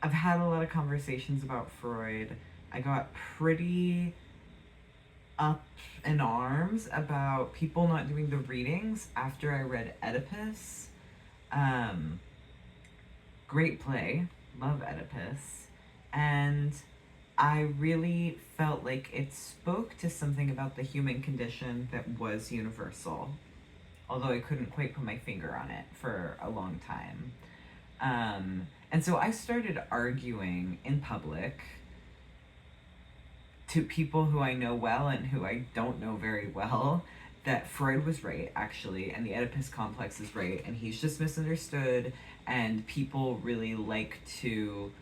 I've had a lot of conversations about Freud. I got pretty up in arms about people not doing the readings after I read Oedipus. Um, Great play, love Oedipus. And I really felt like it spoke to something about the human condition that was universal, although I couldn't quite put my finger on it for a long time. And so I started arguing in public to people who I know well and who I don't know very well that Freud was right, actually, and the Oedipus complex is right, and he's just misunderstood, and people really like to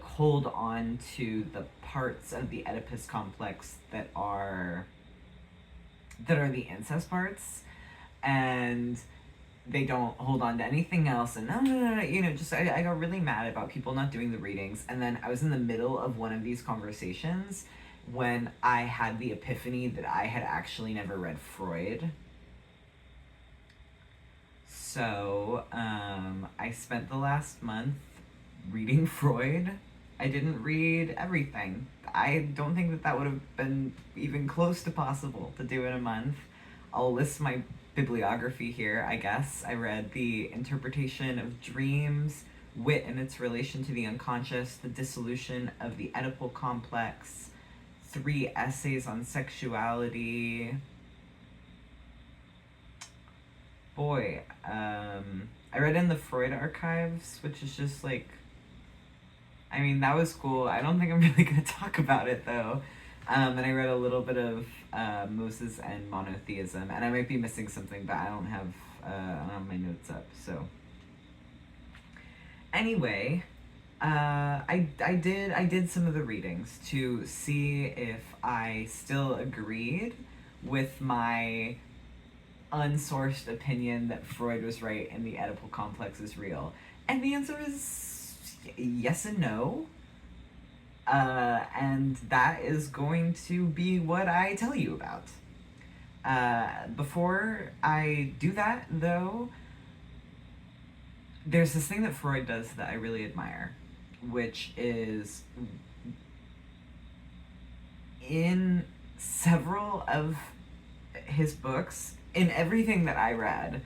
hold on to the parts of the Oedipus complex that are the incest parts, and they don't hold on to anything else. And no, just I got really mad about people not doing the readings. And then I was in the middle of one of these conversations when I had the epiphany that I had actually never read Freud. So I spent the last month reading Freud. I didn't read everything. I don't think that would have been even close to possible to do in a month. I'll list my bibliography here, I guess. I read The Interpretation of Dreams, Wit and Its Relation to the Unconscious, The Dissolution of the Oedipal Complex, 3 essays on sexuality. Boy, I read in the Freud archives, which is just that was cool. I don't think I'm really going to talk about it though. And I read a little bit of Moses and monotheism, and I might be missing something, but I don't have my notes up. So anyway, I did some of the readings to see if I still agreed with my unsourced opinion that Freud was right and the Oedipal complex is real, and the answer is yes and no. And that is going to be what I tell you about. Before I do that, though, there's this thing that Freud does that I really admire, which is in several of his books, in everything that I read,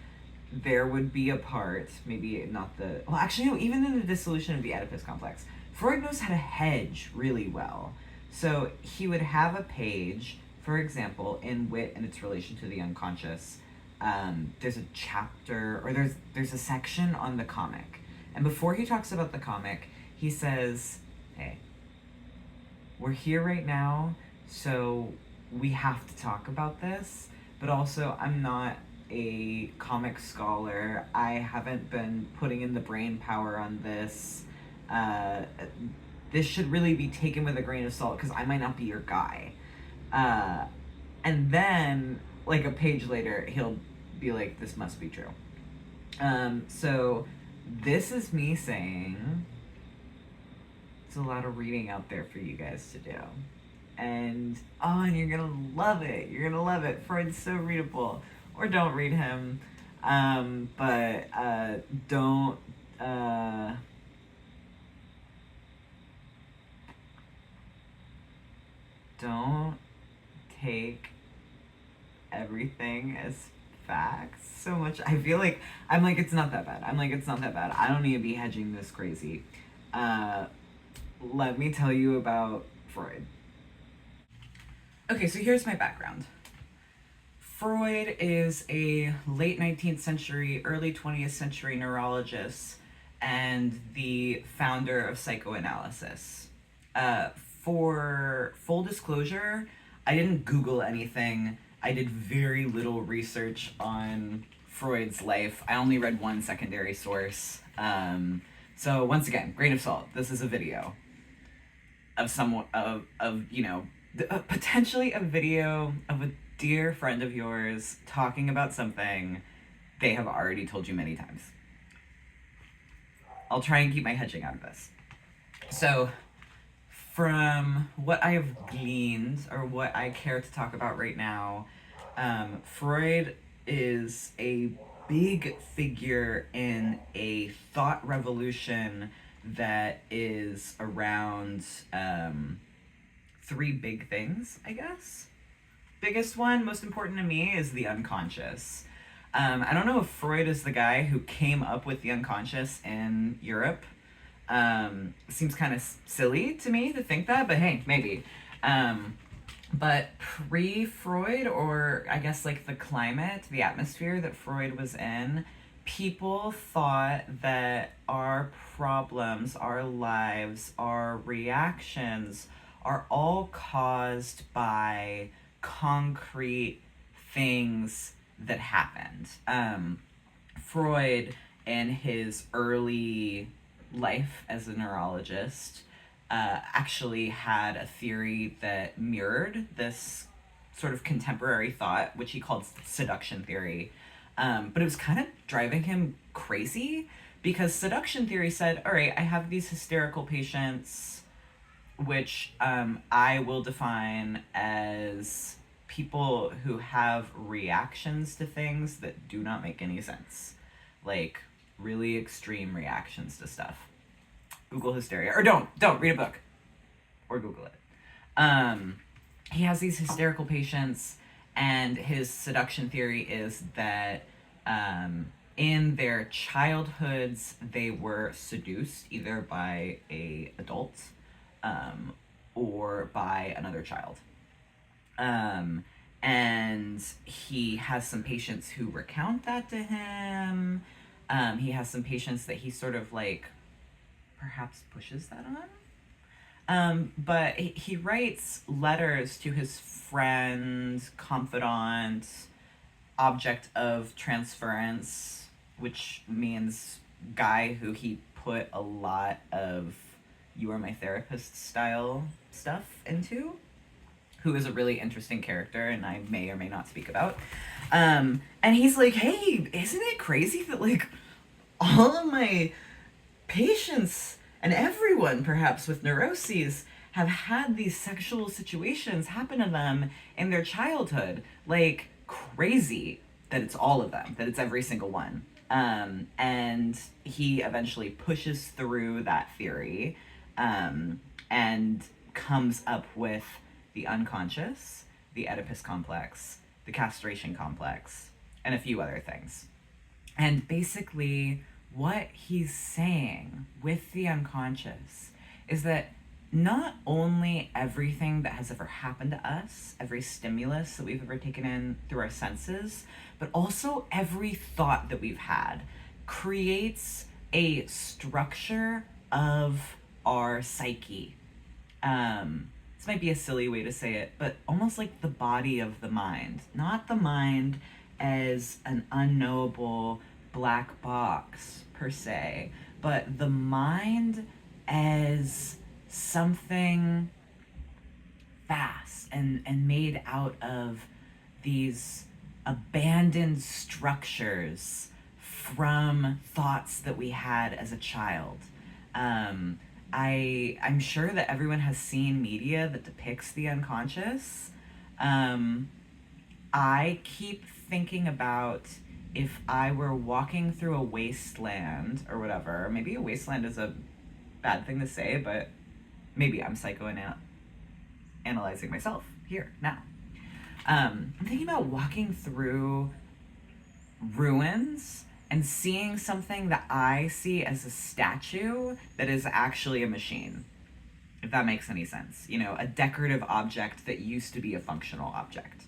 there would be a part, maybe not the, well, actually, no, even in the dissolution of the Oedipus complex, Freud knows how to hedge really well. So he would have a page, for example, in Wit and Its Relation to the Unconscious. There's a chapter, or there's a section on the comic. And before he talks about the comic, he says, hey, we're here right now, so we have to talk about this, but also I'm not a comic scholar. I haven't been putting in the brain power on this. This should really be taken with a grain of salt because I might not be your guy. And then, like a page later, he'll be like, this must be true. So this is me saying, it's a lot of reading out there for you guys to do. And you're gonna love it. You're gonna love it. Freud's so readable. Or don't read him. But don't take everything as facts so much. I feel like I'm like, it's not that bad. It's not that bad. I don't need to be hedging this crazy. Let me tell you about Freud. Okay, so here's my background. Freud is a late 19th century, early 20th century neurologist and the founder of psychoanalysis. For full disclosure, I didn't Google anything. I did very little research on Freud's life. I only read one secondary source. So once again, grain of salt. This is a video of someone potentially a video of a dear friend of yours talking about something they have already told you many times. I'll try and keep my hedging out of this. So, from what I have gleaned, or what I care to talk about right now, Freud is a big figure in a thought revolution that is around three big things, I guess. Biggest one, most important to me, is the unconscious. I don't know if Freud is the guy who came up with the unconscious in Europe. Seems kind of silly to me to think that, but hey, maybe. But pre Freud, or I guess like the climate, the atmosphere that Freud was in, people thought that our problems, our lives, our reactions are all caused by concrete things that happened. Freud, in his early life as a neurologist, actually had a theory that mirrored this sort of contemporary thought, which he called seduction theory. But it was kind of driving him crazy because seduction theory said, all right, I have these hysterical patients, which I will define as people who have reactions to things that do not make any sense. Like really extreme reactions to stuff. Google hysteria. Or don't read a book. Or Google it. He has these hysterical patients, and his seduction theory is that in their childhoods they were seduced either by a adult or by another child. And he has some patients who recount that to him. He has some patients that he sort of like perhaps pushes that on. But he writes letters to his friend, confidant, object of transference, which means guy who he put a lot of "you are my therapist" style stuff into, who is a really interesting character and I may or may not speak about. And he's like, hey, isn't it crazy that like all of my patients and everyone perhaps with neuroses have had these sexual situations happen to them in their childhood? Like, crazy that it's all of them, that it's every single one. And he eventually pushes through that theory and comes up with the unconscious, the Oedipus Complex, the castration complex, and a few other things. And basically, what he's saying with the unconscious is that not only everything that has ever happened to us, every stimulus that we've ever taken in through our senses, but also every thought that we've had creates a structure of our psyche. This might be a silly way to say it, but almost like the body of the mind. Not the mind as an unknowable black box per se, but the mind as something fast and made out of these abandoned structures from thoughts that we had as a child. I'm sure that everyone has seen media that depicts the unconscious. I keep thinking about if I were walking through a wasteland or whatever. Maybe a wasteland is a bad thing to say, but maybe I'm psychoanalyzing myself here now. I'm thinking about walking through ruins and seeing something that I see as a statue that is actually a machine, if that makes any sense. You know, a decorative object that used to be a functional object.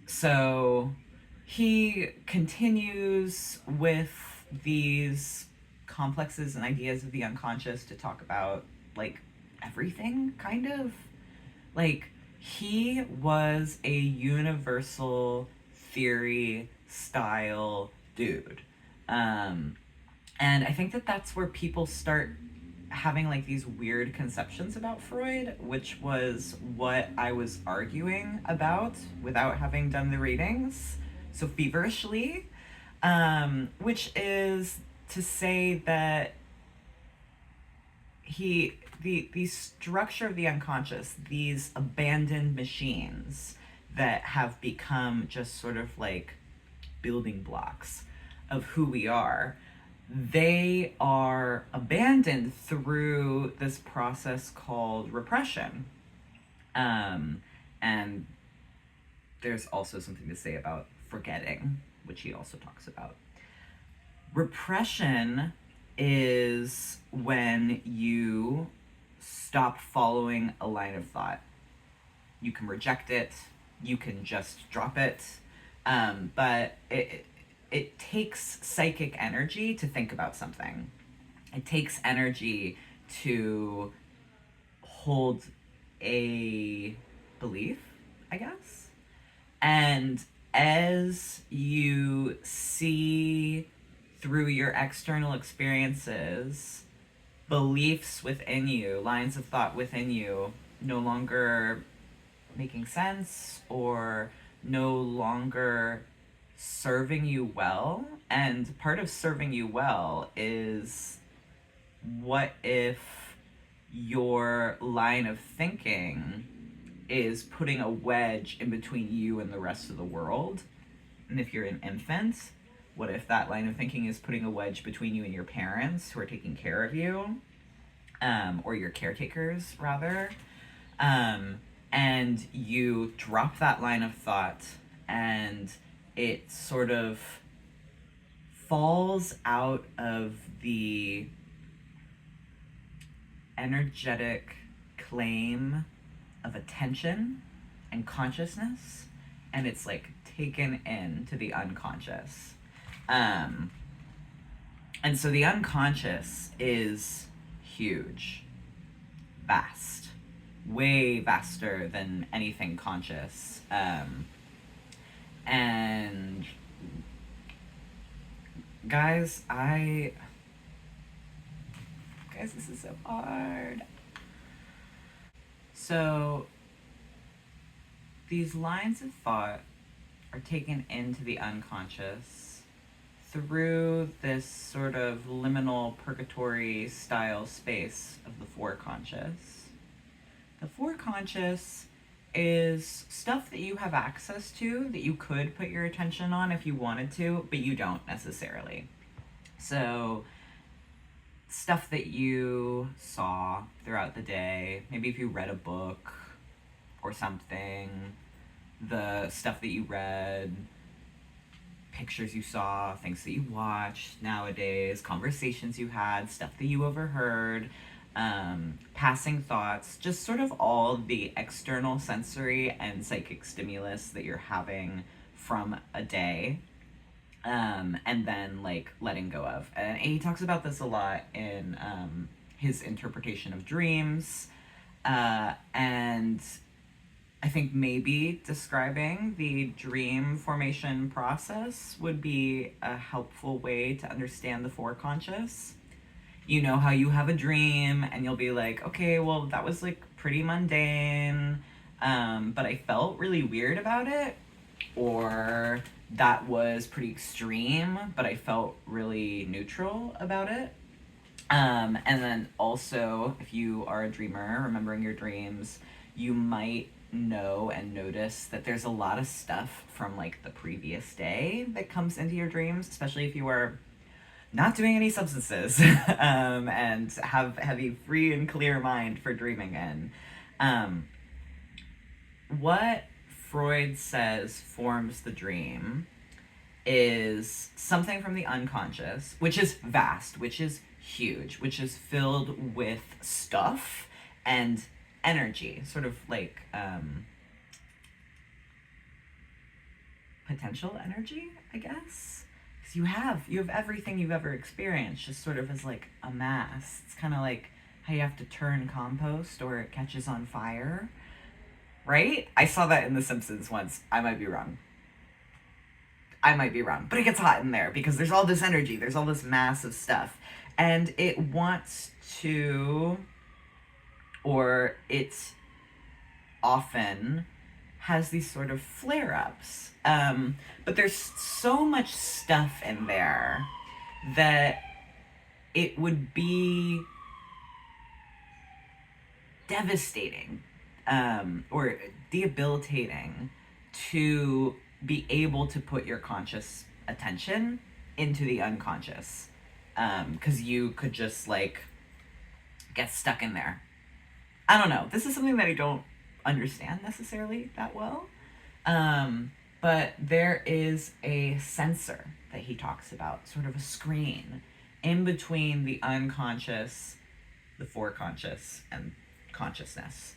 So he continues with these complexes and ideas of the unconscious to talk about like everything, kind of. Like, he was a universal theory style dude. And I think that that's where people start having like these weird conceptions about Freud, which was what I was arguing about without having done the readings so feverishly, which is to say that the structure of the unconscious, these abandoned machines that have become just sort of like building blocks of who we are, they are abandoned through this process called repression. And there's also something to say about forgetting, which he also talks about. Repression is when you stop following a line of thought. You can reject it, you can just drop it, but it takes psychic energy to think about something. It takes energy to hold a belief, I guess. And as you see through your external experiences, beliefs within you, lines of thought within you, no longer making sense or no longer serving you well. And part of serving you well is, what if your line of thinking is putting a wedge in between you and the rest of the world? And if you're an infant, what if that line of thinking is putting a wedge between you and your parents who are taking care of you, or your caretakers, rather? And you drop that line of thought, and it sort of falls out of the energetic claim of attention and consciousness, and it's like taken into the unconscious. And so the unconscious is huge, vast, way vaster than anything conscious. And guys, this is so hard. So these lines of thought are taken into the unconscious through this sort of liminal purgatory style space of the foreconscious. The foreconscious is stuff that you have access to, that you could put your attention on if you wanted to, but you don't necessarily. So stuff that you saw throughout the day, maybe if you read a book or something, the stuff that you read, pictures you saw, things that you watched nowadays, conversations you had, stuff that you overheard, passing thoughts, just sort of all the external sensory and psychic stimulus that you're having from a day, and then like letting go of. And he talks about this a lot in his interpretation of dreams, and I think maybe describing the dream formation process would be a helpful way to understand the foreconscious. You know how you have a dream and you'll be like, okay, well, that was like pretty mundane, but I felt really weird about it. Or that was pretty extreme, but I felt really neutral about it. And then also, if you are a dreamer, remembering your dreams, you might know and notice that there's a lot of stuff from like the previous day that comes into your dreams, especially if you are not doing any substances, and have a free and clear mind for dreaming in. What Freud says forms the dream is something from the unconscious, which is vast, which is huge, which is filled with stuff and energy, sort of like potential energy, I guess. Because you have everything you've ever experienced, just sort of as like a mass. It's kind of like how you have to turn compost or it catches on fire, right? I saw that in The Simpsons once. I might be wrong, but it gets hot in there because there's all this energy, there's all this mass of stuff, and it wants to, or it often has these sort of flare-ups. But there's so much stuff in there that it would be devastating, or debilitating to be able to put your conscious attention into the unconscious. because you could just like get stuck in there. I don't know. This is something that I don't understand necessarily that well. But there is a sensor that he talks about, sort of a screen in between the unconscious, the foreconscious, and consciousness.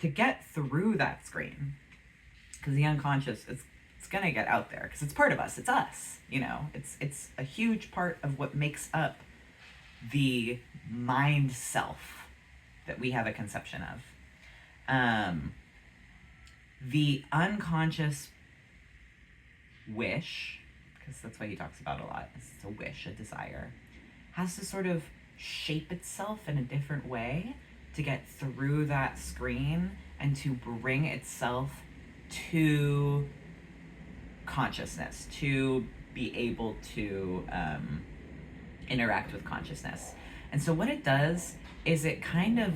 To get through that screen, because the unconscious, it's gonna get out there because it's part of us. It's us, you know. It's a huge part of what makes up the mind self that we have a conception of. The unconscious wish, because that's what he talks about a lot, it's a wish, a desire, has to sort of shape itself in a different way to get through that screen and to bring itself to consciousness, to be able to interact with consciousness. And so what it does is it kind of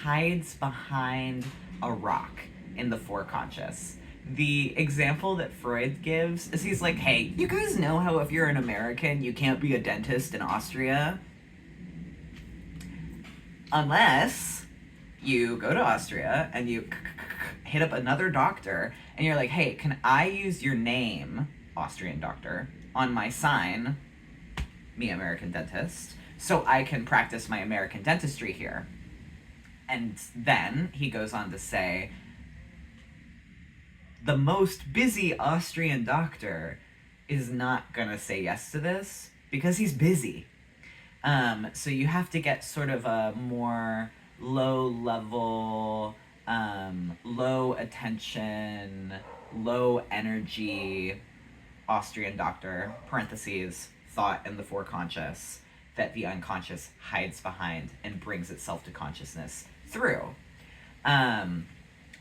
hides behind a rock in the foreconscious. The example that Freud gives is he's like, hey, you guys know how if you're an American, you can't be a dentist in Austria? Unless you go to Austria and you hit up another doctor and you're like, hey, can I use your name, Austrian doctor, on my sign, me American dentist, so I can practice my American dentistry here? And then he goes on to say, the most busy Austrian doctor is not gonna say yes to this because he's busy. So you have to get sort of a more low level, low attention, low energy Austrian doctor, parentheses, thought in the foreconscious, that the unconscious hides behind and brings itself to consciousness through.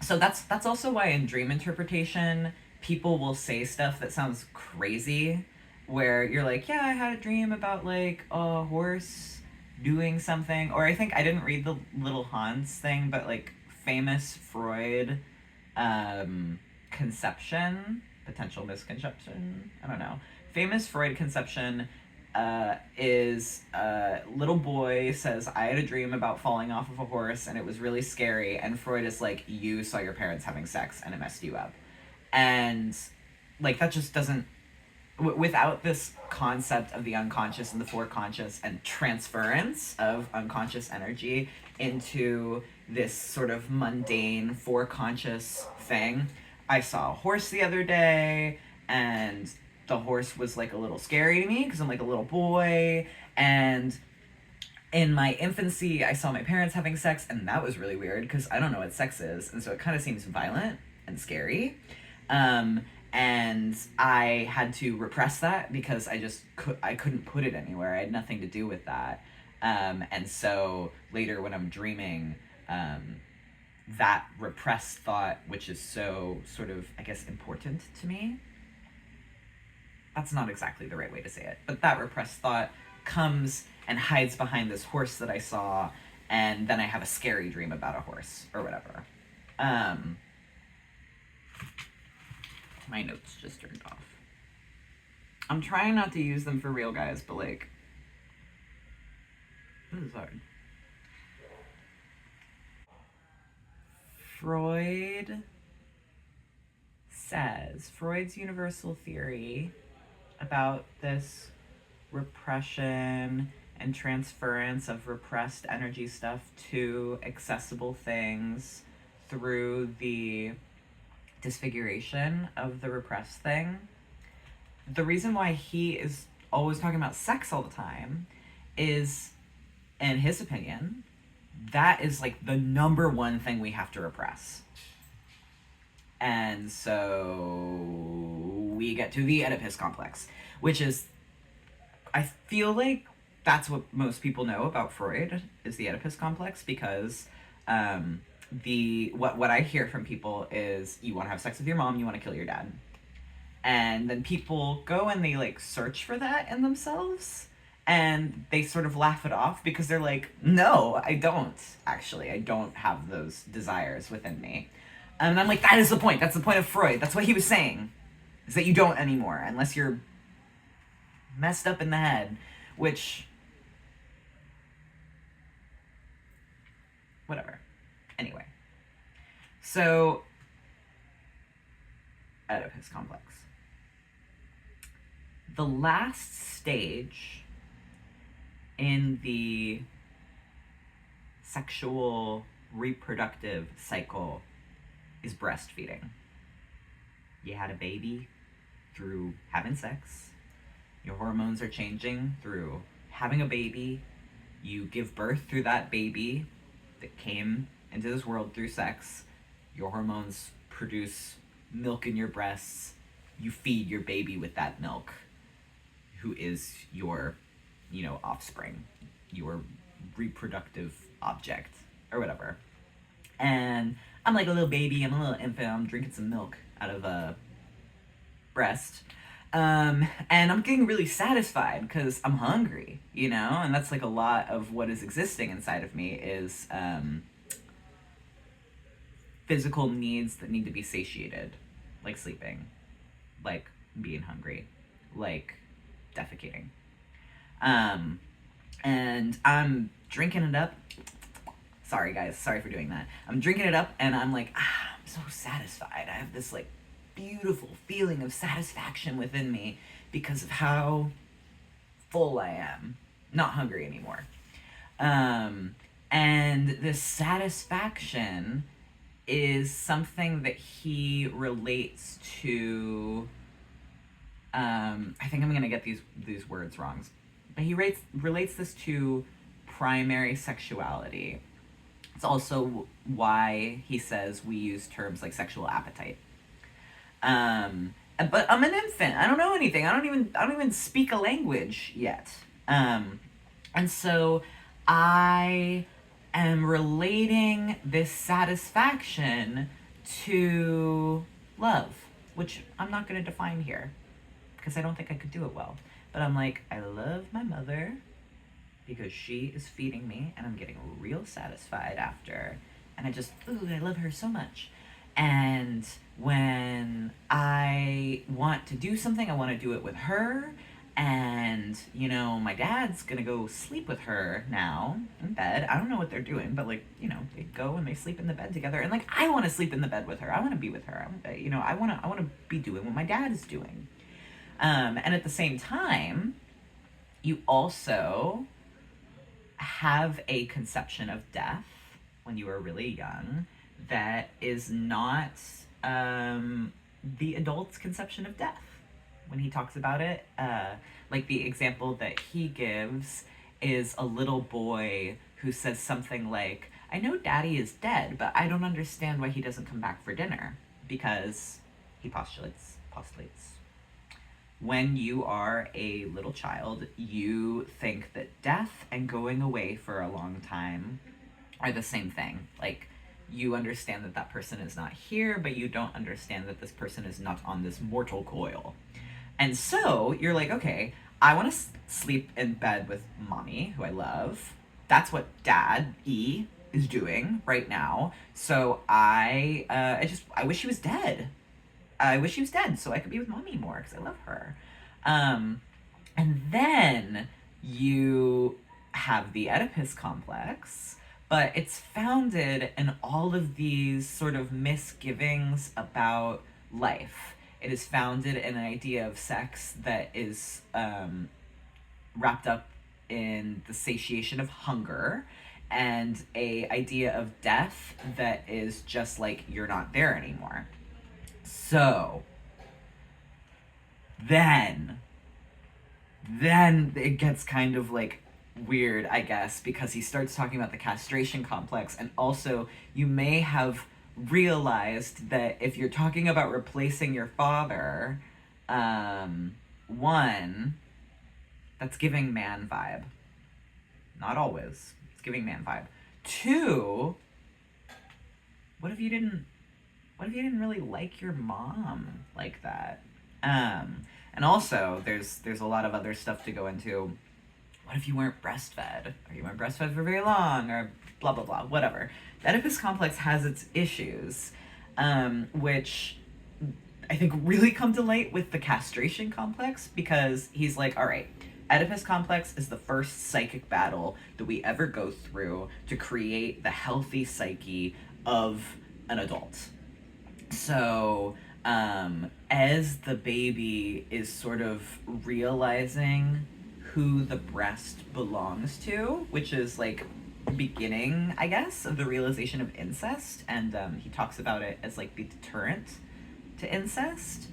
So that's also why in dream interpretation, people will say stuff that sounds crazy, where you're like, yeah, I had a dream about like a horse doing something, or I think I didn't read the Little Hans thing, but like famous Freud conception, potential misconception, I don't know. Famous Freud conception is a little boy says, I had a dream about falling off of a horse and it was really scary, and Freud is like, you saw your parents having sex and it messed you up. And like that just doesn't, without this concept of the unconscious and the foreconscious and transference of unconscious energy into this sort of mundane foreconscious thing. I saw a horse the other day and the horse was like a little scary to me because I'm like a little boy, and in my infancy I saw my parents having sex and that was really weird because I don't know what sex is, and so it kind of seems violent and scary. And I had to repress that because I couldn't put it anywhere. I had nothing to do with that. And so later when I'm dreaming, that repressed thought, which is so sort of, I guess, important to me, that's not exactly the right way to say it, but that repressed thought comes and hides behind this horse that I saw, and then I have a scary dream about a horse or whatever. My notes just turned off. I'm trying not to use them for real, guys, but like, this is hard. Freud's universal theory about this repression and transference of repressed energy stuff to accessible things through the disfiguration of the repressed thing. The reason why he is always talking about sex all the time is, in his opinion, that is like the number one thing we have to repress. And so we get to the Oedipus Complex, which is, I feel like that's what most people know about Freud, is the Oedipus Complex, because what I hear from people is, you want to have sex with your mom, you want to kill your dad. And then people go and they like search for that in themselves, and they sort of laugh it off because they're like, no, I don't have those desires within me. And I'm like, that is the point. That's the point of Freud. That's what he was saying. is that you don't anymore, unless you're messed up in the head, which, whatever. Anyway, so Oedipus Complex. The last stage in the sexual reproductive cycle is breastfeeding. You had a baby through having sex. Your hormones are changing through having a baby. You give birth through that baby that came into this world through sex. Your hormones produce milk in your breasts. You feed your baby with that milk, who is your, offspring, your reproductive object, or whatever. And I'm like a little baby, I'm a little infant, I'm drinking some milk out of a breast. And I'm getting really satisfied because I'm hungry, and that's like a lot of what is existing inside of me is physical needs that need to be satiated, like sleeping, like being hungry, like defecating. And I'm drinking it up. Sorry, guys. Sorry for doing that. I'm drinking it up, and I'm like, I'm so satisfied. I have this, like, beautiful feeling of satisfaction within me because of how full I am. Not hungry anymore. And this satisfaction is something that he relates to. I think I'm going to get these words wrong. But he relates this to primary sexuality. It's also why he says we use terms like sexual appetite. But I'm an infant. I don't know anything. I don't even speak a language yet. And so I am relating this satisfaction to love, which I'm not going to define here because I don't think I could do it well. But I'm like, I love my mother because she is feeding me and I'm getting real satisfied after. And I love her so much. And when I want to do something, I want to do it with her. And, my dad's going to go sleep with her now in bed. I don't know what they're doing, but, they go and they sleep in the bed together. And, I want to sleep in the bed with her. I want to be with her. I want to be doing what my dad is doing. And at the same time, you also have a conception of death when you are really young that is not the adult's conception of death. When he talks about it, the example that he gives is a little boy who says something like, I know daddy is dead, but I don't understand why he doesn't come back for dinner, because he postulates. When you are a little child, you think that death and going away for a long time are the same thing. You understand that person is not here, but you don't understand that this person is not on this mortal coil. And so you're like, okay, I want to sleep in bed with mommy, who I love. That's what dad, E, is doing right now. So I wish he was dead. I wish he was dead so I could be with mommy more because I love her. And then you have the Oedipus complex, but it's founded in all of these sort of misgivings about life. It is founded in an idea of sex that is wrapped up in the satiation of hunger, and a idea of death that is just like, you're not there anymore. So then it gets kind of weird, I guess, because he starts talking about the castration complex, and also you may have realized that if you're talking about replacing your father, one, that's giving man vibe. Not always. It's giving man vibe. Two, what if you didn't really like your mom like that? And also, there's a lot of other stuff to go into. What if you weren't breastfed? Or you weren't breastfed for very long, or blah, blah, blah, whatever. The Oedipus complex has its issues, which I think, really come to light with the castration complex, because he's like, all right, Oedipus Complex is the first psychic battle that we ever go through to create the healthy psyche of an adult. So, as the baby is sort of realizing who the breast belongs to, which is like beginning, I guess, of the realization of incest, and he talks about it as like the deterrent to incest.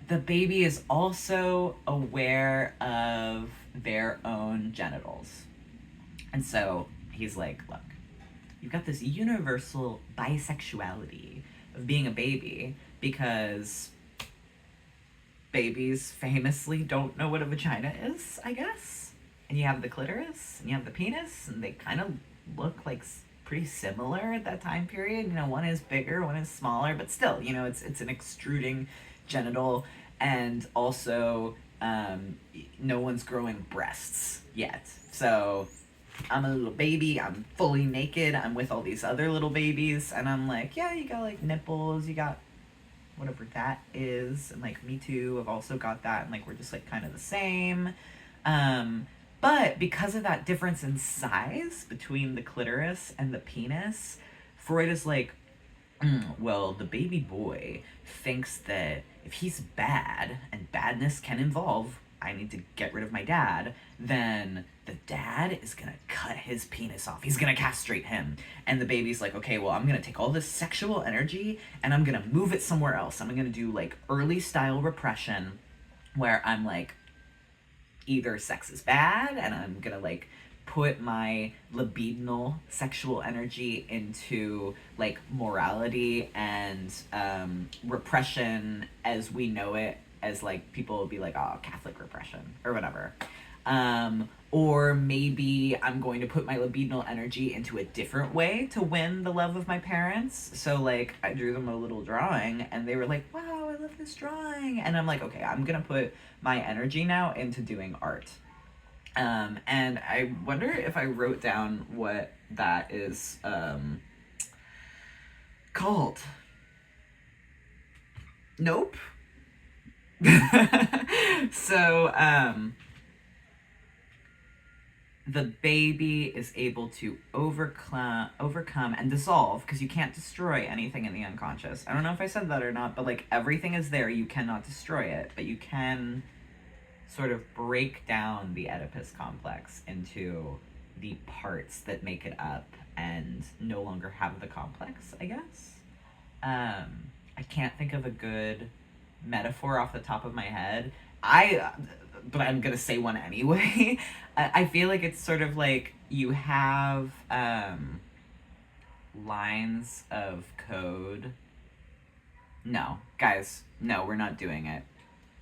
The baby is also aware of their own genitals. And so he's like, look, you've got this universal bisexuality of being a baby, because babies famously don't know what a vagina is, I guess. And you have the clitoris and you have the penis, and they kind of look like pretty similar at that time period. You know, one is bigger, one is smaller, but still, you know, it's an extruding genital, and also no one's growing breasts yet. So I'm a little baby, I'm fully naked, I'm with all these other little babies, and I'm like, yeah, you got like nipples, you got whatever that is, and like me too, I've also got that, and like we're just like kind of the same. But because of that difference in size between the clitoris and the penis, Freud is like, well, the baby boy thinks that if he's bad, and badness can involve, I need to get rid of my dad, then the dad is gonna cut his penis off. He's gonna castrate him. And the baby's like, okay, well, I'm gonna take all this sexual energy and I'm gonna move it somewhere else. I'm gonna do like early style repression, where I'm like, either sex is bad, and I'm gonna like put my libidinal sexual energy into like morality and repression as we know it, as like people will be like, oh, Catholic repression or whatever. Or maybe I'm going to put my libidinal energy into a different way to win the love of my parents. So like I drew them a little drawing and they were like, wow, I love this drawing. And I'm like, okay, I'm gonna put my energy now into doing art. And I wonder if I wrote down what that is called. Nope. So, the baby is able to overcome and dissolve, because you can't destroy anything in the unconscious. I don't know if I said that or not, but like everything is there. You cannot destroy it, but you can sort of break down the Oedipus complex into the parts that make it up and no longer have the complex, I guess. I can't think of a good metaphor off the top of my head. But I'm gonna say one anyway. I feel like it's sort of like you have lines of code. No, guys, no, we're not doing it.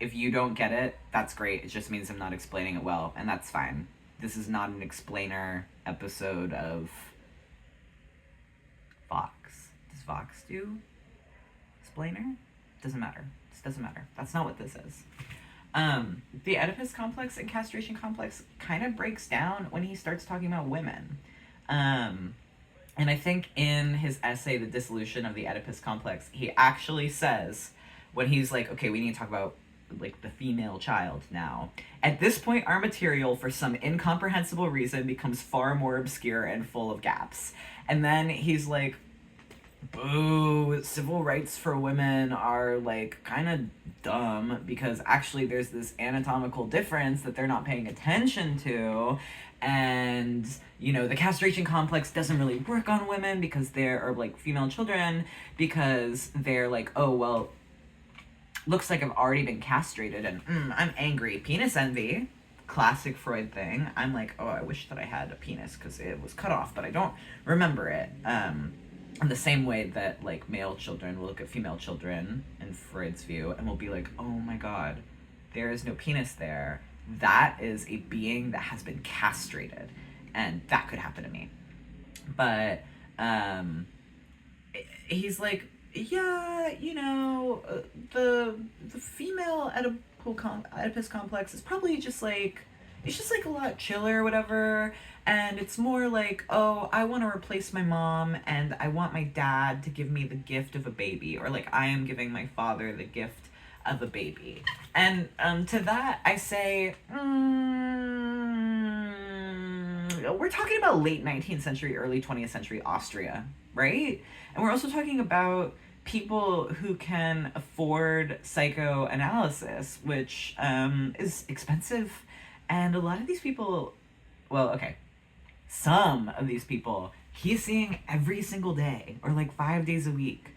If you don't get it, that's great. It just means I'm not explaining it well, and that's fine. This is not an explainer episode of Vox. Does Vox do explainer? Doesn't matter. This doesn't matter. That's not what this is. The Oedipus complex and castration complex kind of breaks down when he starts talking about women. And I think in his essay, The Dissolution of the Oedipus Complex, he actually says, when he's like, okay, we need to talk about like the female child now. At this point, our material, for some incomprehensible reason, becomes far more obscure and full of gaps. And then he's like, boo, civil rights for women are like kind of dumb, because actually there's this anatomical difference that they're not paying attention to. And, you know, the castration complex doesn't really work on women because they're like female children, because they're like, oh, well, looks like I've already been castrated and I'm angry. Penis envy, classic Freud thing. I'm like, oh, I wish that I had a penis because it was cut off, but I don't remember it. In the same way that like male children will look at female children in Freud's view and will be like, oh my god, there is no penis there. That is a being that has been castrated, and that could happen to me. But he's like, yeah, you know, the female Oedipus complex is probably just like, it's just like a lot chiller or whatever. And it's more like, oh, I want to replace my mom and I want my dad to give me the gift of a baby, or like I am giving my father the gift of a baby. And to that I say, we're talking about late 19th century, early 20th century Austria, right? And we're also talking about people who can afford psychoanalysis, which is expensive. And a lot of these people, well, okay, some of these people he's seeing every single day or like 5 days a week.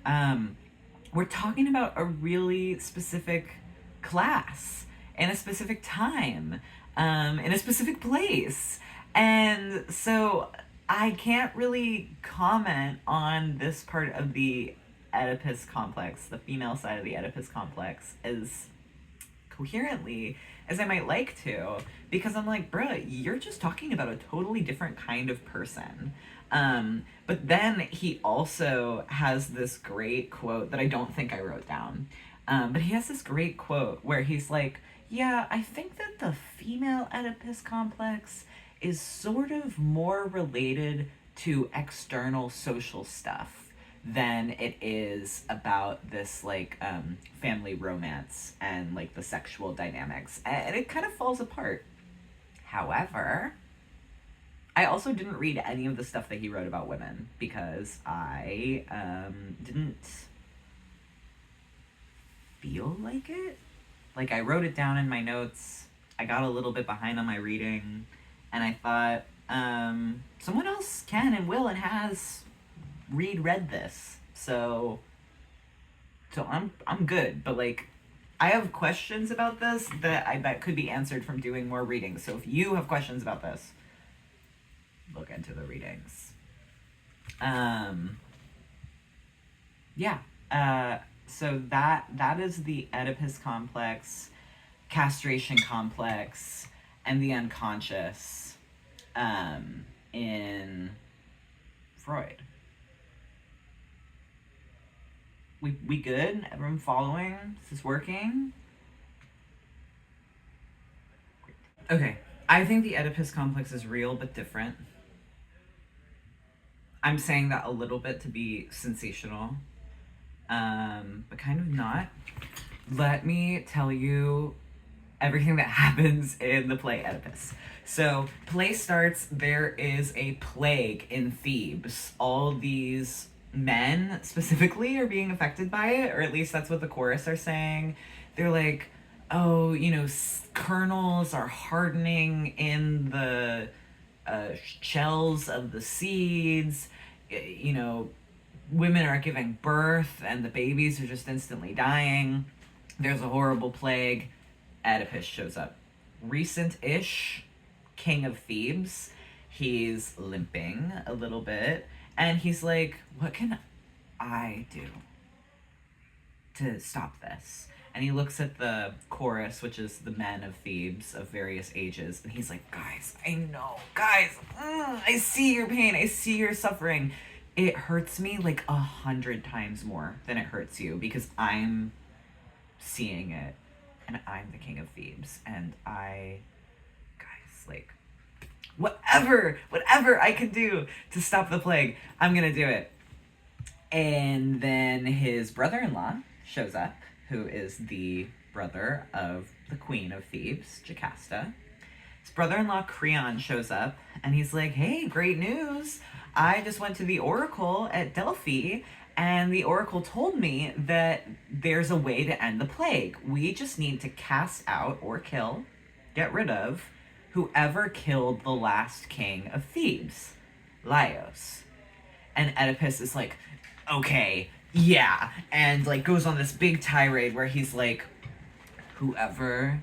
We're talking about a really specific class in a specific time, in a specific place. And so I can't really comment on this part of the Oedipus complex, the female side of the Oedipus complex, as coherently as I might like to, because I'm like, bruh, you're just talking about a totally different kind of person. But then he also has this great quote that I don't think I wrote down. But he has this great quote where he's like, yeah, I think that the female Oedipus complex is sort of more related to external social stuff than it is about this like family romance and like the sexual dynamics, and it kind of falls apart. However, I also didn't read any of the stuff that he wrote about women because I didn't feel like it. Like, I wrote it down in my notes, I got a little bit behind on my reading, and I thought someone else can and will and has read this, so I'm good. But like, I have questions about this that I bet could be answered from doing more reading. So if you have questions about this, look into the readings. Yeah. So that is the Oedipus complex, castration complex, and the unconscious in Freud. We good? Everyone following? Is this working? Okay. I think the Oedipus complex is real but different. I'm saying that a little bit to be sensational, but kind of not. Let me tell you everything that happens in the play Oedipus. So, play starts, there is a plague in Thebes. All these men specifically are being affected by it, or at least that's what the chorus are saying. They're like, oh, kernels are hardening in the shells of the seeds. Women are giving birth and the babies are just instantly dying. There's a horrible plague. Oedipus shows up. Recent-ish king of Thebes. He's limping a little bit. And he's like, what can I do to stop this? And he looks at the chorus, which is the men of Thebes of various ages. And he's like, guys, I know. Guys, I see your pain. I see your suffering. It hurts me like 100 times more than it hurts you because I'm seeing it. And I'm the king of Thebes. And guys, like, whatever I can do to stop the plague, I'm gonna do it. And then his brother-in-law shows up, who is the brother of the queen of Thebes, Jocasta. His brother-in-law Creon shows up, and he's like, hey, great news. I just went to the oracle at Delphi, and the oracle told me that there's a way to end the plague. We just need to cast out or kill, get rid of, whoever killed the last king of Thebes, Laios. And Oedipus is like, okay, yeah, and like goes on this big tirade where he's like, whoever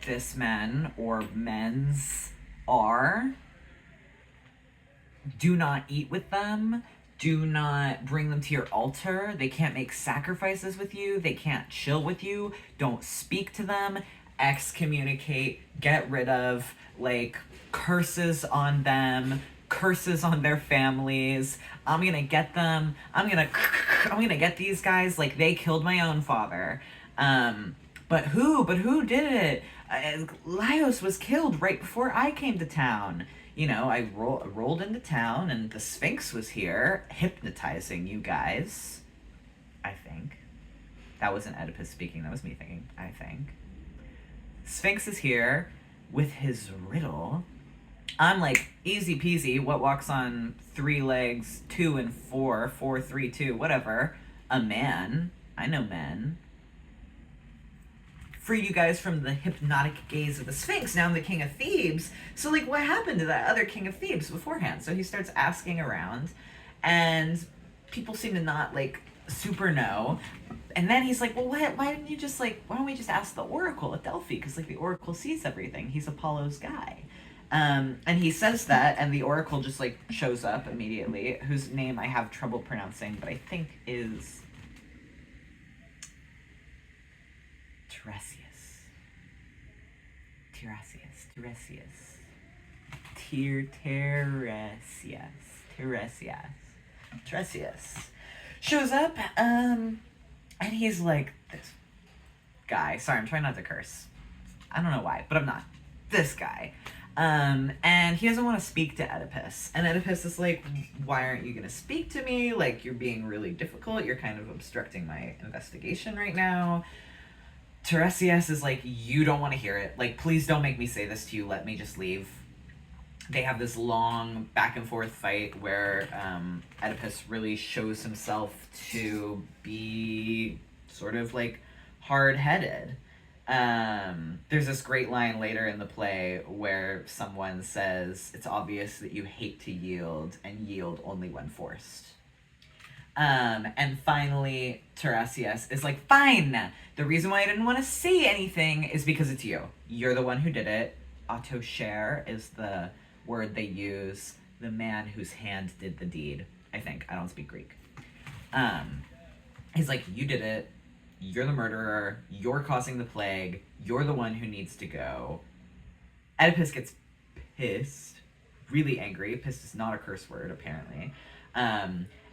this men or men's are, do not eat with them, do not bring them to your altar, they can't make sacrifices with you, they can't chill with you, don't speak to them, excommunicate, get rid of, like, curses on them, curses on their families. I'm gonna get them. I'm gonna get these guys like they killed my own father. But who did it? Laios was killed right before I came to town. You know, I rolled into town and the Sphinx was here, hypnotizing you guys. I think. That wasn't Oedipus speaking, that was me thinking, I think. Sphinx is here with his riddle. I'm like, easy peasy, what walks on 3 legs, 2 and 4, 4, 3, 2, whatever. A man. I know men. Freed you guys from the hypnotic gaze of the Sphinx. Now I'm the king of Thebes. So, like, what happened to that other king of Thebes beforehand? So he starts asking around, and people seem to not, like, super know. And then he's like, well, why didn't you just, like, why don't we just ask the oracle at Delphi? Because, like, the oracle sees everything. He's Apollo's guy. And he says that, and the oracle just, like, shows up immediately, whose name I have trouble pronouncing, but I think is Tiresias. Shows up, and he's like, this guy, sorry, I'm trying not to curse. I don't know why, but I'm not. This guy. And he doesn't want to speak to Oedipus. And Oedipus is like, why aren't you going to speak to me? Like, you're being really difficult. You're kind of obstructing my investigation right now. Tiresias is like, you don't want to hear it. Like, please don't make me say this to you. Let me just leave. They have this long back and forth fight where Oedipus really shows himself to be sort of like hard-headed. There's this great line later in the play where someone says, it's obvious that you hate to yield and yield only when forced. And finally, Tiresias is like, fine! The reason why I didn't want to say anything is because it's you. You're the one who did it. Autoshare is the word they use. The man whose hand did the deed, I think. I don't speak Greek. He's like, you did it. You're the murderer. You're causing the plague. You're the one who needs to go. Oedipus gets pissed. Really angry. Pissed is not a curse word, apparently.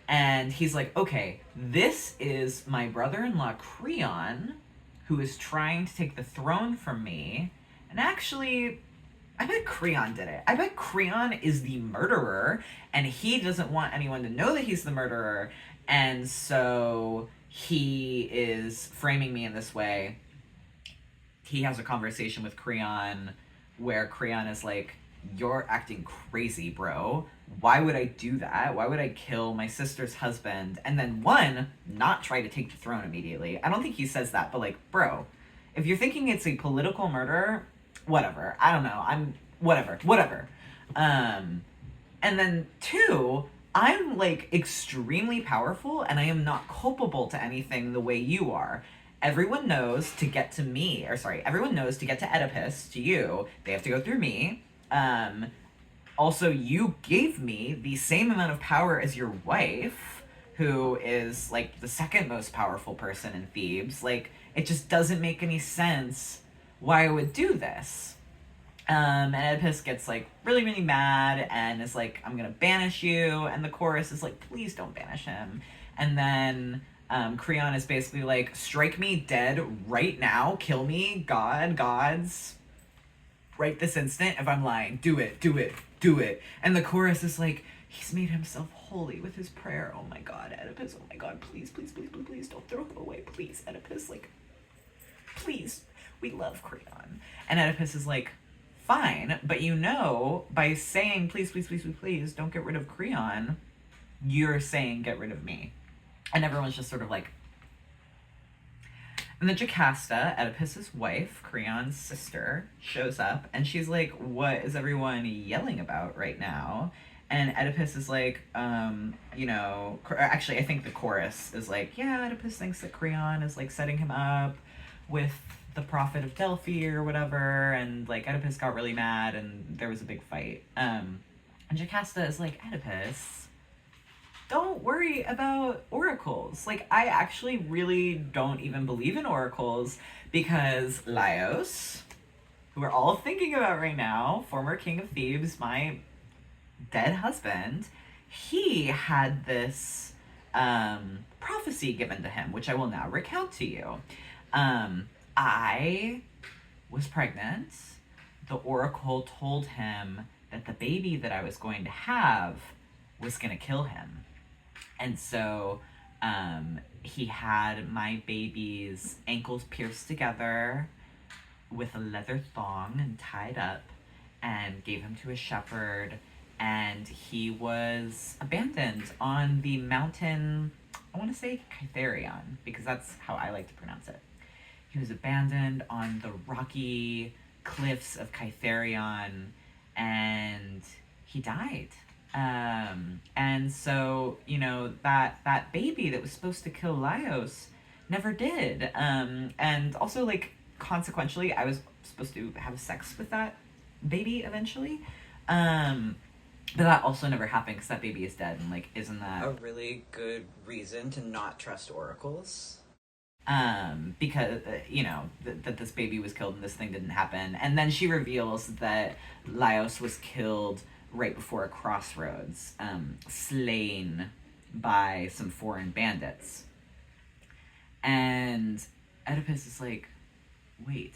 And he's like, okay, this is my brother-in-law Creon, who is trying to take the throne from me. And actually, I bet Creon did it. I bet Creon is the murderer, and he doesn't want anyone to know that he's the murderer. And so he is framing me in this way. He has a conversation with Creon where Creon is like, you're acting crazy, bro. Why would I do that? Why would I kill my sister's husband and then, one, not try to take the throne immediately? I don't think he says that, but like, bro, if you're thinking it's a political murder, whatever. I don't know. Whatever. And then, two, I'm like extremely powerful and I am not culpable to anything the way you are. Everyone knows to get to me, everyone knows to get to Oedipus, to you, they have to go through me. Also, you gave me the same amount of power as your wife, who is, like, the second most powerful person in Thebes. Like, it just doesn't make any sense why I would do this. And Oedipus gets, like, really, really mad and is like, I'm gonna banish you. And the chorus is like, please don't banish him. And then Creon is basically like, strike me dead right now. Kill me, gods. Right this instant, if I'm lying, do it. And the chorus is like, he's made himself holy with his prayer. Oh my God, Oedipus, oh my God, please, don't throw him away, please, Oedipus, like, please, we love Creon. And Oedipus is like, fine, but you know, by saying, please, don't get rid of Creon, you're saying get rid of me. And everyone's just sort of like, and then Jocasta, Oedipus's wife, Creon's sister, shows up, and she's like, what is everyone yelling about right now? And Oedipus is like, actually, I think the chorus is like, yeah, Oedipus thinks that Creon is, like, setting him up with the prophet of Delphi or whatever, and, like, Oedipus got really mad, and there was a big fight. And Jocasta is like, Oedipus, don't worry about oracles. Like, I actually really don't even believe in oracles because Laios, who we're all thinking about right now, former king of Thebes, my dead husband, he had this prophecy given to him, which I will now recount to you. I was pregnant. The oracle told him that the baby that I was going to have was going to kill him. And so he had my baby's ankles pierced together with a leather thong and tied up, and gave him to a shepherd. And he was abandoned on the mountain, I want to say Kytherion, because that's how I like to pronounce it. He was abandoned on the rocky cliffs of Kytherion, and he died. And so, you know, that baby that was supposed to kill Laios never did. And also, like, consequentially, I was supposed to have sex with that baby eventually. But that also never happened because that baby is dead. And, like, isn't that A really good reason to not trust oracles. because you know that this baby was killed and this thing didn't happen, and then she reveals that Laios was killed right before a crossroads, slain by some foreign bandits. And Oedipus is like, wait,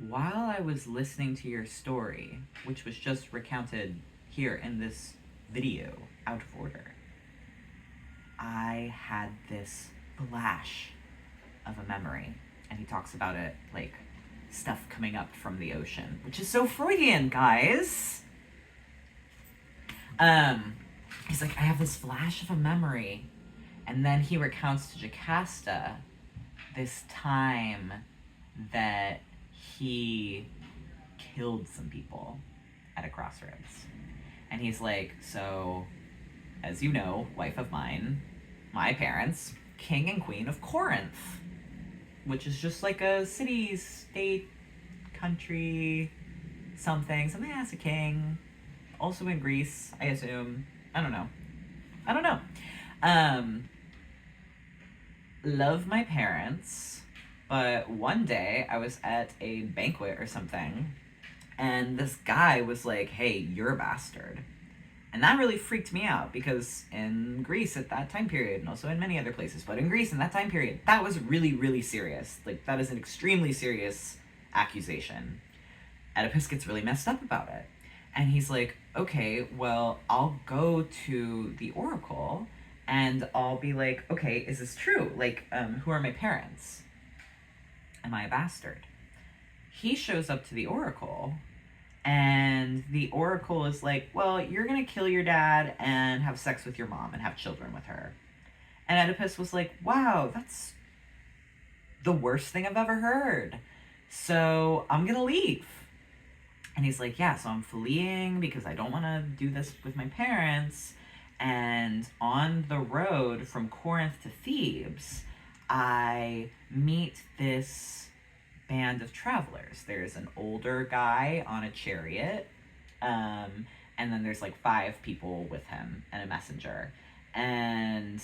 while I was listening to your story, which was just recounted here in this video out of order, I had this flash of a memory. And he talks about it like stuff coming up from the ocean, which is so Freudian, guys. He's like, I have this flash of a memory. And then he recounts to Jocasta this time that he killed some people at a crossroads. And he's like, so, as you know, wife of mine, my parents, king and queen of Corinth, which is just like a city, state, country, something that has a king. Also in Greece, I assume. I don't know. Love my parents, but one day I was at a banquet or something, and this guy was like, hey, you're a bastard. And that really freaked me out because in Greece at that time period, and also in many other places, but in Greece in that time period, that was really, really serious. Like, that is an extremely serious accusation. Oedipus gets really messed up about it. And he's like, okay, well, I'll go to the oracle and I'll be like, okay, is this true? Like, who are my parents? Am I a bastard? He shows up to the oracle, and the oracle is like, well, you're gonna kill your dad and have sex with your mom and have children with her. And Oedipus was like, wow, that's the worst thing I've ever heard. So I'm gonna leave. And he's like, yeah, so I'm fleeing because I don't want to do this with my parents. And on the road from Corinth to Thebes, I meet this band of travelers. There's an older guy on a chariot, and then there's like 5 people with him and a messenger. And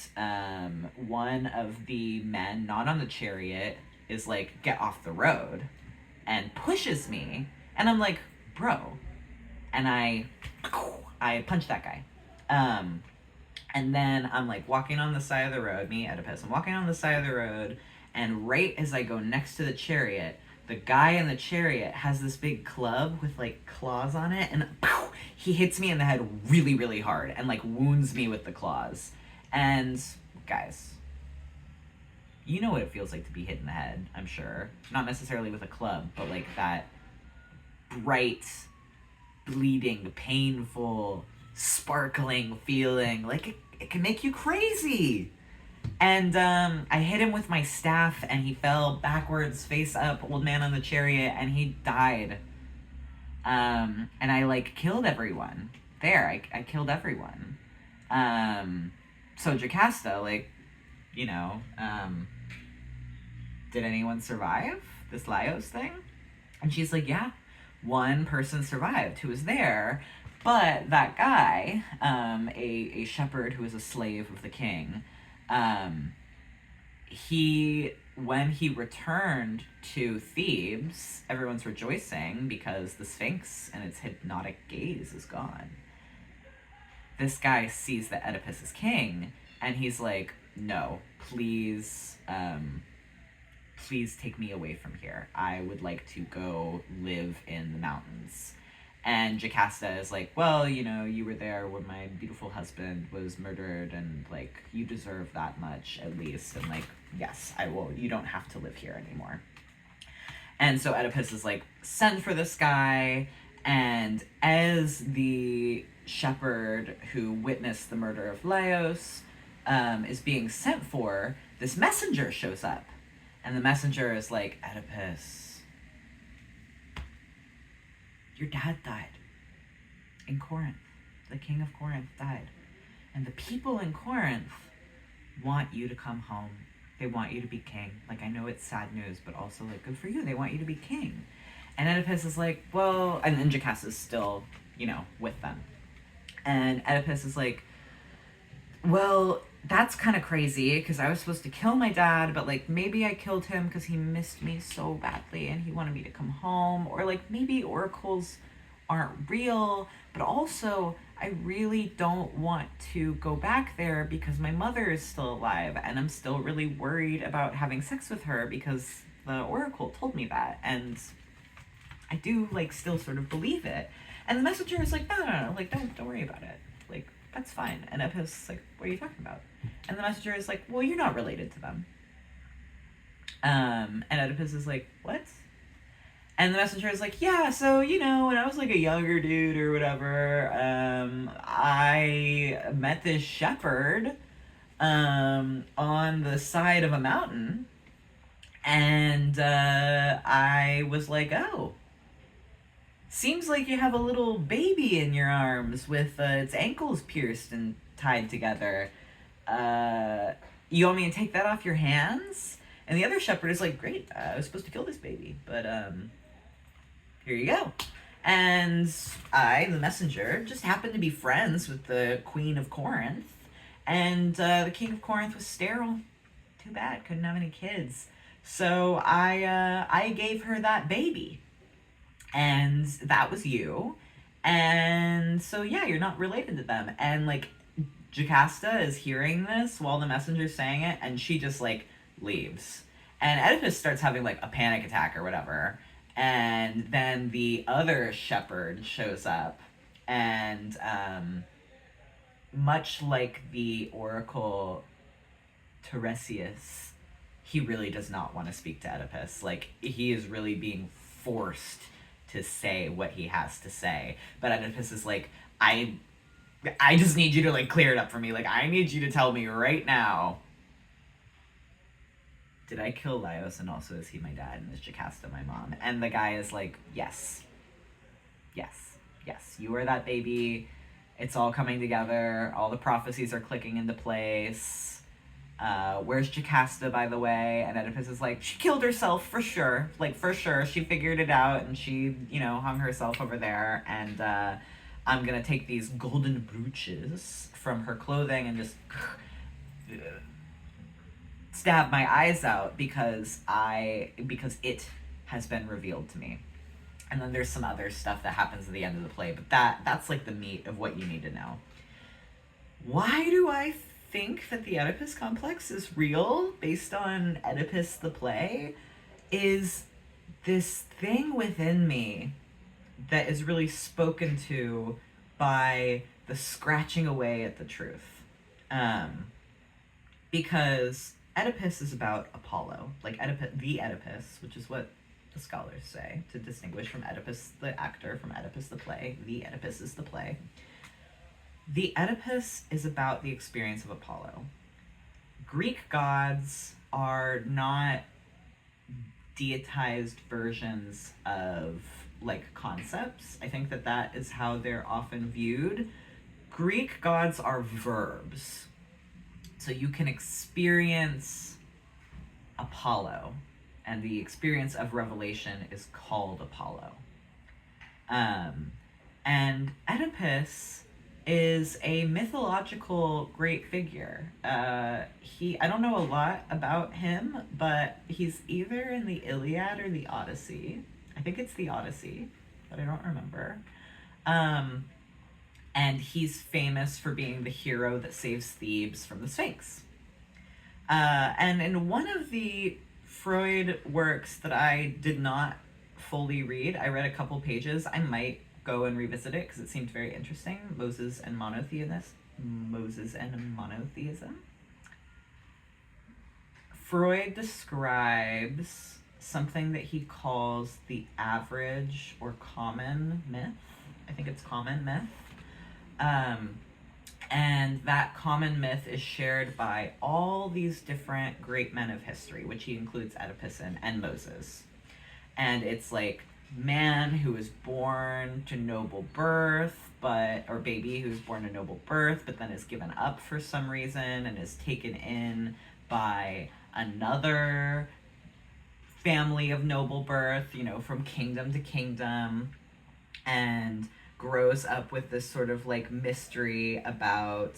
one of the men not on the chariot is like, get off the road, and pushes me. And I'm like, bro. And I punch that guy. And then I'm like walking on the side of the road, me, Oedipus, I'm walking on the side of the road, and right as I go next to the chariot, the guy in the chariot has this big club with like claws on it, and he hits me in the head really, really hard and like wounds me with the claws. And guys, you know what it feels like to be hit in the head, I'm sure. Not necessarily with a club, but like that bright, bleeding, painful, sparkling feeling. Like, it can make you crazy. And I hit him with my staff, and he fell backwards, face up, old man on the chariot, and he died. And I, like, killed everyone. There, I killed everyone. So Jocasta, like, you know, did anyone survive this Laios thing? And she's like, yeah, one person survived who was there, but that guy, a shepherd who was a slave of the king, when he returned to Thebes, everyone's rejoicing because the Sphinx and its hypnotic gaze is gone. This guy sees that Oedipus is king, and he's like, no, please, please take me away from here. I would like to go live in the mountains. And Jocasta is like, well, you know, you were there when my beautiful husband was murdered, and like, you deserve that much at least. And like, yes, I will. You don't have to live here anymore. And so Oedipus is like, send for this guy. And as the shepherd who witnessed the murder of Laios is being sent for, this messenger shows up. And the messenger is like, Oedipus, your dad died in Corinth. The king of Corinth died. And the people in Corinth want you to come home. They want you to be king. Like, I know it's sad news, but also, like, good for you. They want you to be king. And Oedipus is like, well, and then Jocasta's still, you know, with them. And Oedipus is like, well, that's kind of crazy, because I was supposed to kill my dad, but, like, maybe I killed him because he missed me so badly and he wanted me to come home. Or, like, maybe oracles aren't real, but also I really don't want to go back there because my mother is still alive and I'm still really worried about having sex with her because the oracle told me that, and I do, like, still sort of believe it. And the messenger is like, no, like, don't worry about it. Like, that's fine. And Oedipus is like, what are you talking about? And the messenger is like, well, you're not related to them. And Oedipus is like, what? And the messenger is like, yeah, so, you know, when I was, like, a younger dude or whatever, I met this shepherd on the side of a mountain, and I was like, oh, seems like you have a little baby in your arms with its ankles pierced and tied together. You want me to take that off your hands? And the other shepherd is like, great, I was supposed to kill this baby, but here you go. And I, the messenger, just happened to be friends with the Queen of Corinth, and the King of Corinth was sterile. Too bad, couldn't have any kids. So I gave her that baby. And that was you. And so, yeah, you're not related to them. And, like, Jocasta is hearing this while the messenger's saying it, and she just, like, leaves. And Oedipus starts having, like, a panic attack or whatever. And then the other shepherd shows up, and much like the oracle Tiresias, he really does not want to speak to Oedipus. Like, he is really being forced to say what he has to say. But Oedipus is like, I just need you to, like, clear it up for me. Like, I need you to tell me right now, did I kill Laios, and also is he my dad, and is Jocasta my mom? And the guy is like, yes, you are that baby. It's all coming together. All the prophecies are clicking into place. Where's Jocasta, by the way? And Oedipus is like, she killed herself for sure. Like, for sure. She figured it out, and she, you know, hung herself over there. And I'm going to take these golden brooches from her clothing and just stab my eyes out because it has been revealed to me. And then there's some other stuff that happens at the end of the play, but that's like the meat of what you need to know. Why do I think that the Oedipus complex is real based on Oedipus the play? Is this thing within me that is really spoken to by the scratching away at the truth. Because Oedipus is about Apollo, like the Oedipus, which is what the scholars say to distinguish from Oedipus the actor from Oedipus the play. The Oedipus is the play. The Oedipus is about the experience of Apollo. Greek gods are not deitized versions of, like, concepts. I think that is how they're often viewed. Greek gods are verbs. So you can experience Apollo, and the experience of revelation is called Apollo. And Oedipus is a mythological great figure. I don't know a lot about him, but he's either in the Iliad or the Odyssey. I think it's the Odyssey, but I don't remember. And he's famous for being the hero that saves Thebes from the Sphinx. And in one of the Freud works that I did not fully read. I read a couple pages. I might go and revisit it because it seemed very interesting. Moses and monotheism. Freud describes something that he calls the average or common myth. I think it's common myth. And that common myth is shared by all these different great men of history, which he includes Oedipus and Moses. And it's like man who is born to noble birth, or baby who's born to noble birth, but then is given up for some reason and is taken in by another family of noble birth, from kingdom to kingdom, and grows up with this sort of like mystery about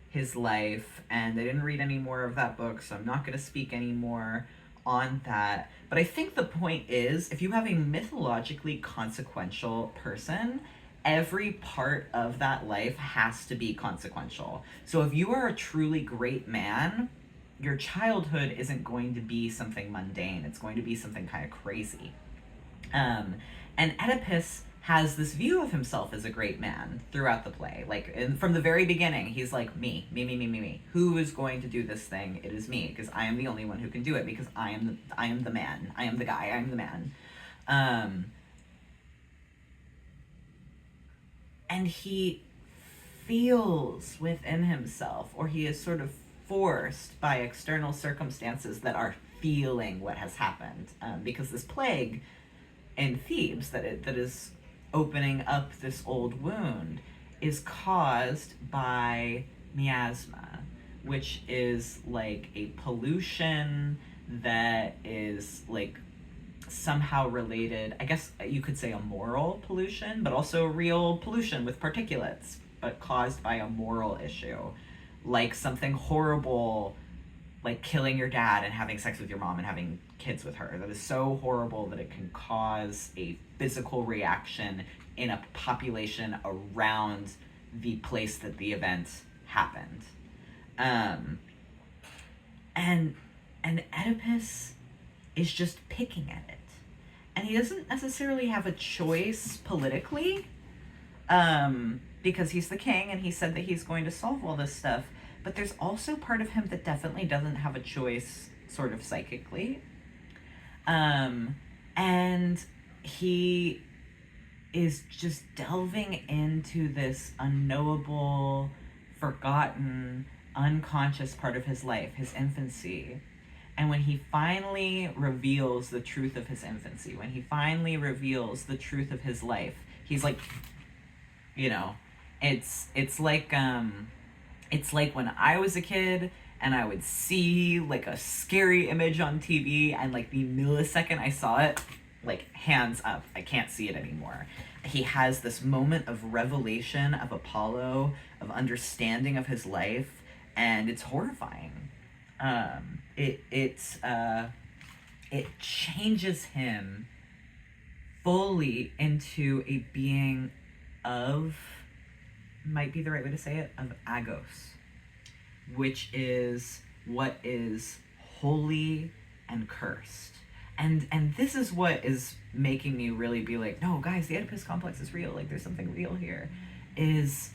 his life. And I didn't read any more of that book, so I'm not going to speak anymore on that. But I think the point is, if you have a mythologically consequential person, every part of that life has to be consequential. So if you are a truly great man, your childhood isn't going to be something mundane. It's going to be something kind of crazy. And Oedipus has this view of himself as a great man throughout the play. From the very beginning, he's like, me. Who is going to do this thing? It is me, because I am the only one who can do it, because I am the man. I am the guy. I am the man. And he feels within himself, or he is sort of forced by external circumstances that are feeling what has happened, because this plague in Thebes that is opening up this old wound is caused by miasma, which is like a pollution that is like somehow related, I guess you could say a moral pollution, but also real pollution with particulates, but caused by a moral issue, like something horrible, like killing your dad and having sex with your mom and having kids with her. That is so horrible that it can cause a physical reaction in a population around the place that the event happened. And Oedipus is just picking at it. And he doesn't necessarily have a choice politically, because he's the king and he said that he's going to solve all this stuff. But there's also part of him that definitely doesn't have a choice sort of psychically. And he is just delving into this unknowable, forgotten, unconscious part of his life, his infancy. And when he finally reveals the truth of his infancy, when he finally reveals the truth of his life, he's like, it's like when I was a kid and I would see like a scary image on TV, and like the millisecond I saw it, like hands up, I can't see it anymore. He has this moment of revelation of Apollo, of understanding of his life, and it's horrifying. It changes him fully into a being of, might be the right way to say it, of agos, which is what is holy and cursed. And this is what is making me really be like, no, guys, the Oedipus Complex is real. Like, there's something real here. Is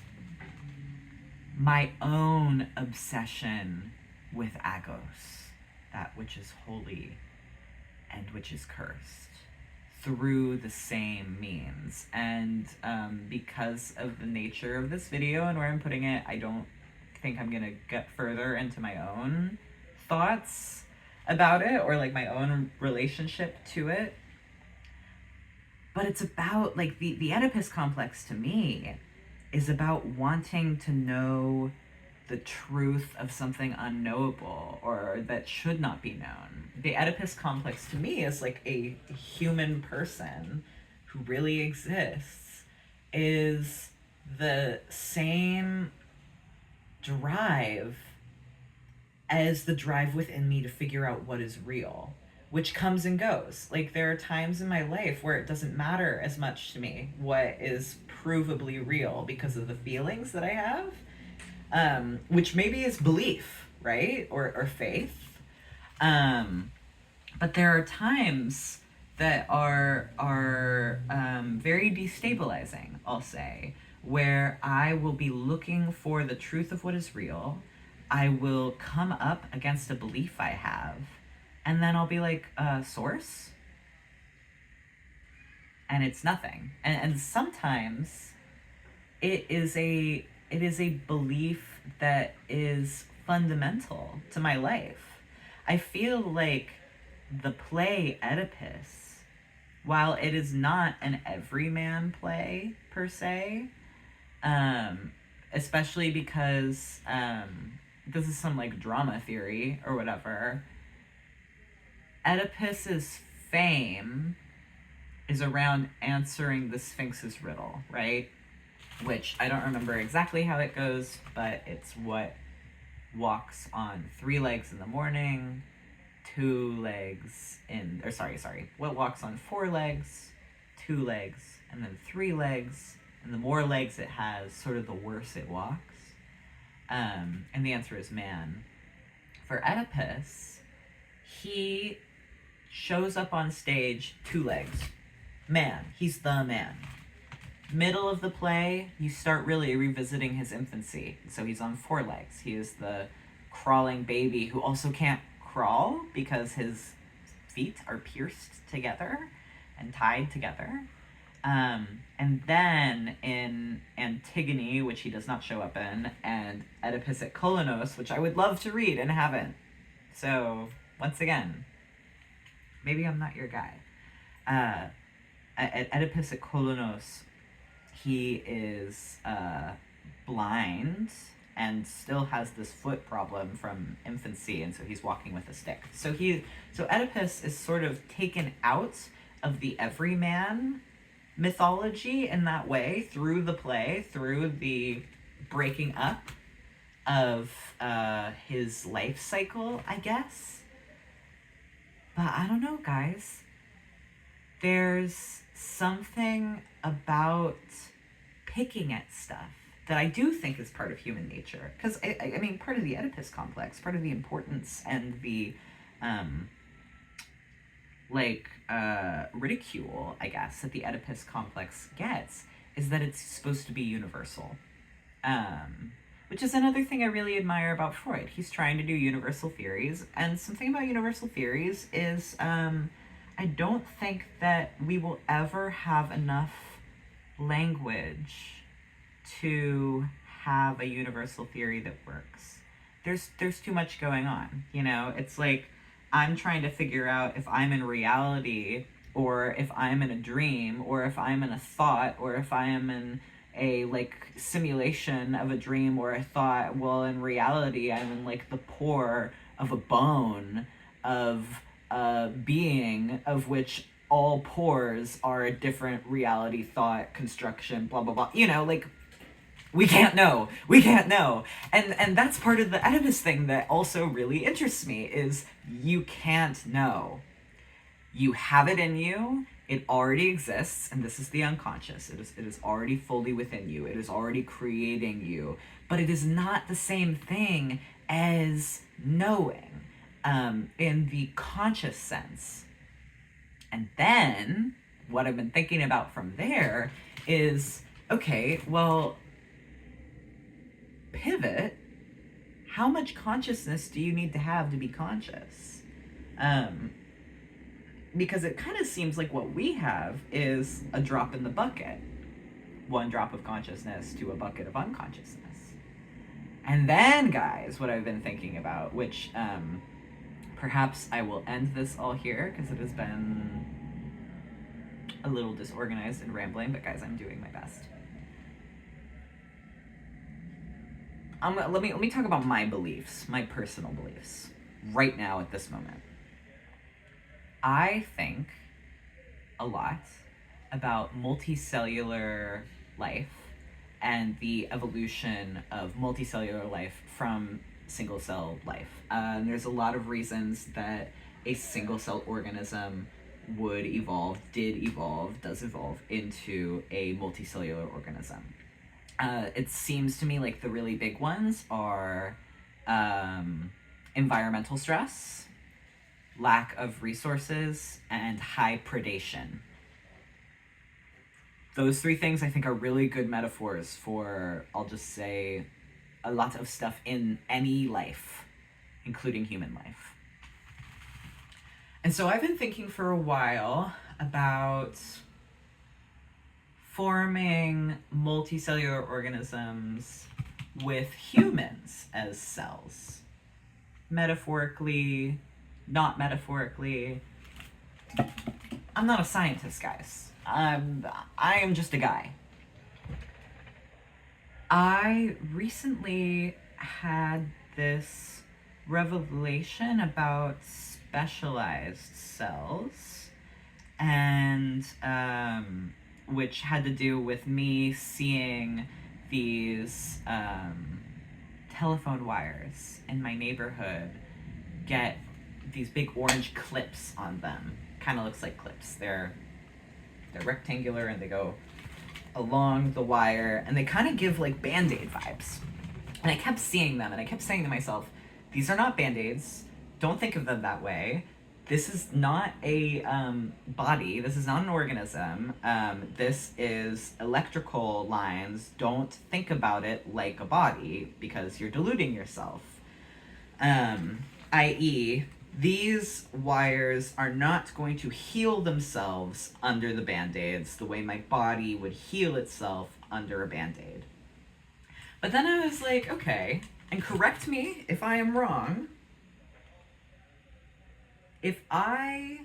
my own obsession with agos, that which is holy and which is cursed, through the same means. And because of the nature of this video and where I'm putting it, I don't think I'm gonna get further into my own thoughts about it, or like my own relationship to it. But it's about like the Oedipus complex to me is about wanting to know the truth of something unknowable or that should not be known. The Oedipus complex to me is like a human person who really exists, is the same drive as the drive within me to figure out what is real, which comes and goes. Like, there are times in my life where it doesn't matter as much to me what is provably real because of the feelings that I have, which maybe is belief, right? Or faith. But there are times that are very destabilizing, I'll say, where I will be looking for the truth of what is real. I will come up against a belief I have, and then I'll be like, source? And it's nothing. And sometimes it is a belief that is fundamental to my life. I feel like the play Oedipus, while it is not an everyman play per se, especially because this is some like drama theory or whatever, Oedipus's fame is around answering the Sphinx's riddle, right? Which I don't remember exactly how it goes, but it's what walks on 3 legs in the morning, 2 legs in, or sorry, what walks on 4 legs, 2 legs, and then 3 legs, and the more legs it has, sort of the worse it walks. And the answer is man. For Oedipus, he shows up on stage 2 legs. Man, he's the man. Middle of the play, you start really revisiting his infancy. So he's on 4 legs. He is the crawling baby who also can't crawl because his feet are pierced together and tied together. And then in Antigone, which he does not show up in, and Oedipus at Kolonos, which I would love to read and haven't. So, once again, maybe I'm not your guy. At Oedipus at Kolonos, he is blind and still has this foot problem from infancy, and so he's walking with a stick. So Oedipus is sort of taken out of the everyman mythology in that way through the play, through the breaking up of his life cycle, I guess. But I don't know, guys. There's something about picking at stuff that I do think is part of human nature. Because, I mean, part of the Oedipus complex, part of the importance and the, ridicule, I guess, that the Oedipus complex gets is that it's supposed to be universal. Which is another thing I really admire about Freud. He's trying to do universal theories, and something about universal theories is, I don't think that we will ever have enough language to have a universal theory that works. There's too much going on, you know? It's like I'm trying to figure out if I'm in reality or if I'm in a dream or if I'm in a thought or if I am in a like simulation of a dream or a thought. Well, in reality, I'm in like the pore of a bone of a being of which all pores are a different reality, thought, construction, blah, blah, blah. You know, like, we can't know. And that's part of the Oedipus thing that also really interests me is you can't know. You have it in you. It already exists, and this is the unconscious. It is already fully within you. It is already creating you. But it is not the same thing as knowing in the conscious sense. And then what I've been thinking about from there is, okay, well, pivot. How much consciousness do you need to have to be conscious? Because it kind of seems like what we have is a drop in the bucket. 1 drop of consciousness to a bucket of unconsciousness. And then, guys, what I've been thinking about, which perhaps I will end this all here because it has been a little disorganized and rambling, but guys, I'm doing my best. Let me talk about my beliefs, my personal beliefs, right now at this moment. I think a lot about multicellular life and the evolution of multicellular life from single cell life. There's a lot of reasons that a single cell organism would evolve, does evolve into a multicellular organism. It seems to me like the really big ones are environmental stress, lack of resources, and high predation. Those three things I think are really good metaphors for, I'll just say, a lot of stuff in any life, including human life. And so I've been thinking for a while about forming multicellular organisms with humans as cells. Metaphorically, not metaphorically. I'm not a scientist, guys. I am just a guy. I recently had this revelation about specialized cells, and which had to do with me seeing these telephone wires in my neighborhood get these big orange clips on them. Kind of looks like clips. They're rectangular and they go along the wire, and they kind of give like Band-Aid vibes. And I kept seeing them, and I kept saying to myself, these are not Band-Aids. Don't think of them that way. This is not a body. This is not an organism. This is electrical lines. Don't think about it like a body, because you're deluding yourself. I.e., these wires are not going to heal themselves under the Band-Aids the way my body would heal itself under a Band-Aid. But then I was like, okay, and correct me if I am wrong. If I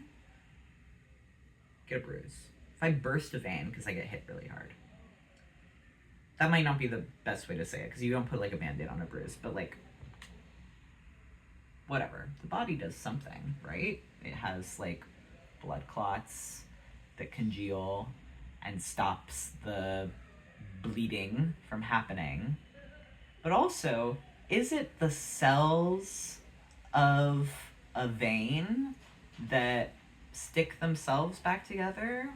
get a bruise, if I burst a vein because I get hit really hard, that might not be the best way to say it, because you don't put like a Band-Aid on a bruise, but like, whatever. The body does something, right? It has like blood clots that congeal and stops the bleeding from happening. But also, is it the cells of a vein that stick themselves back together?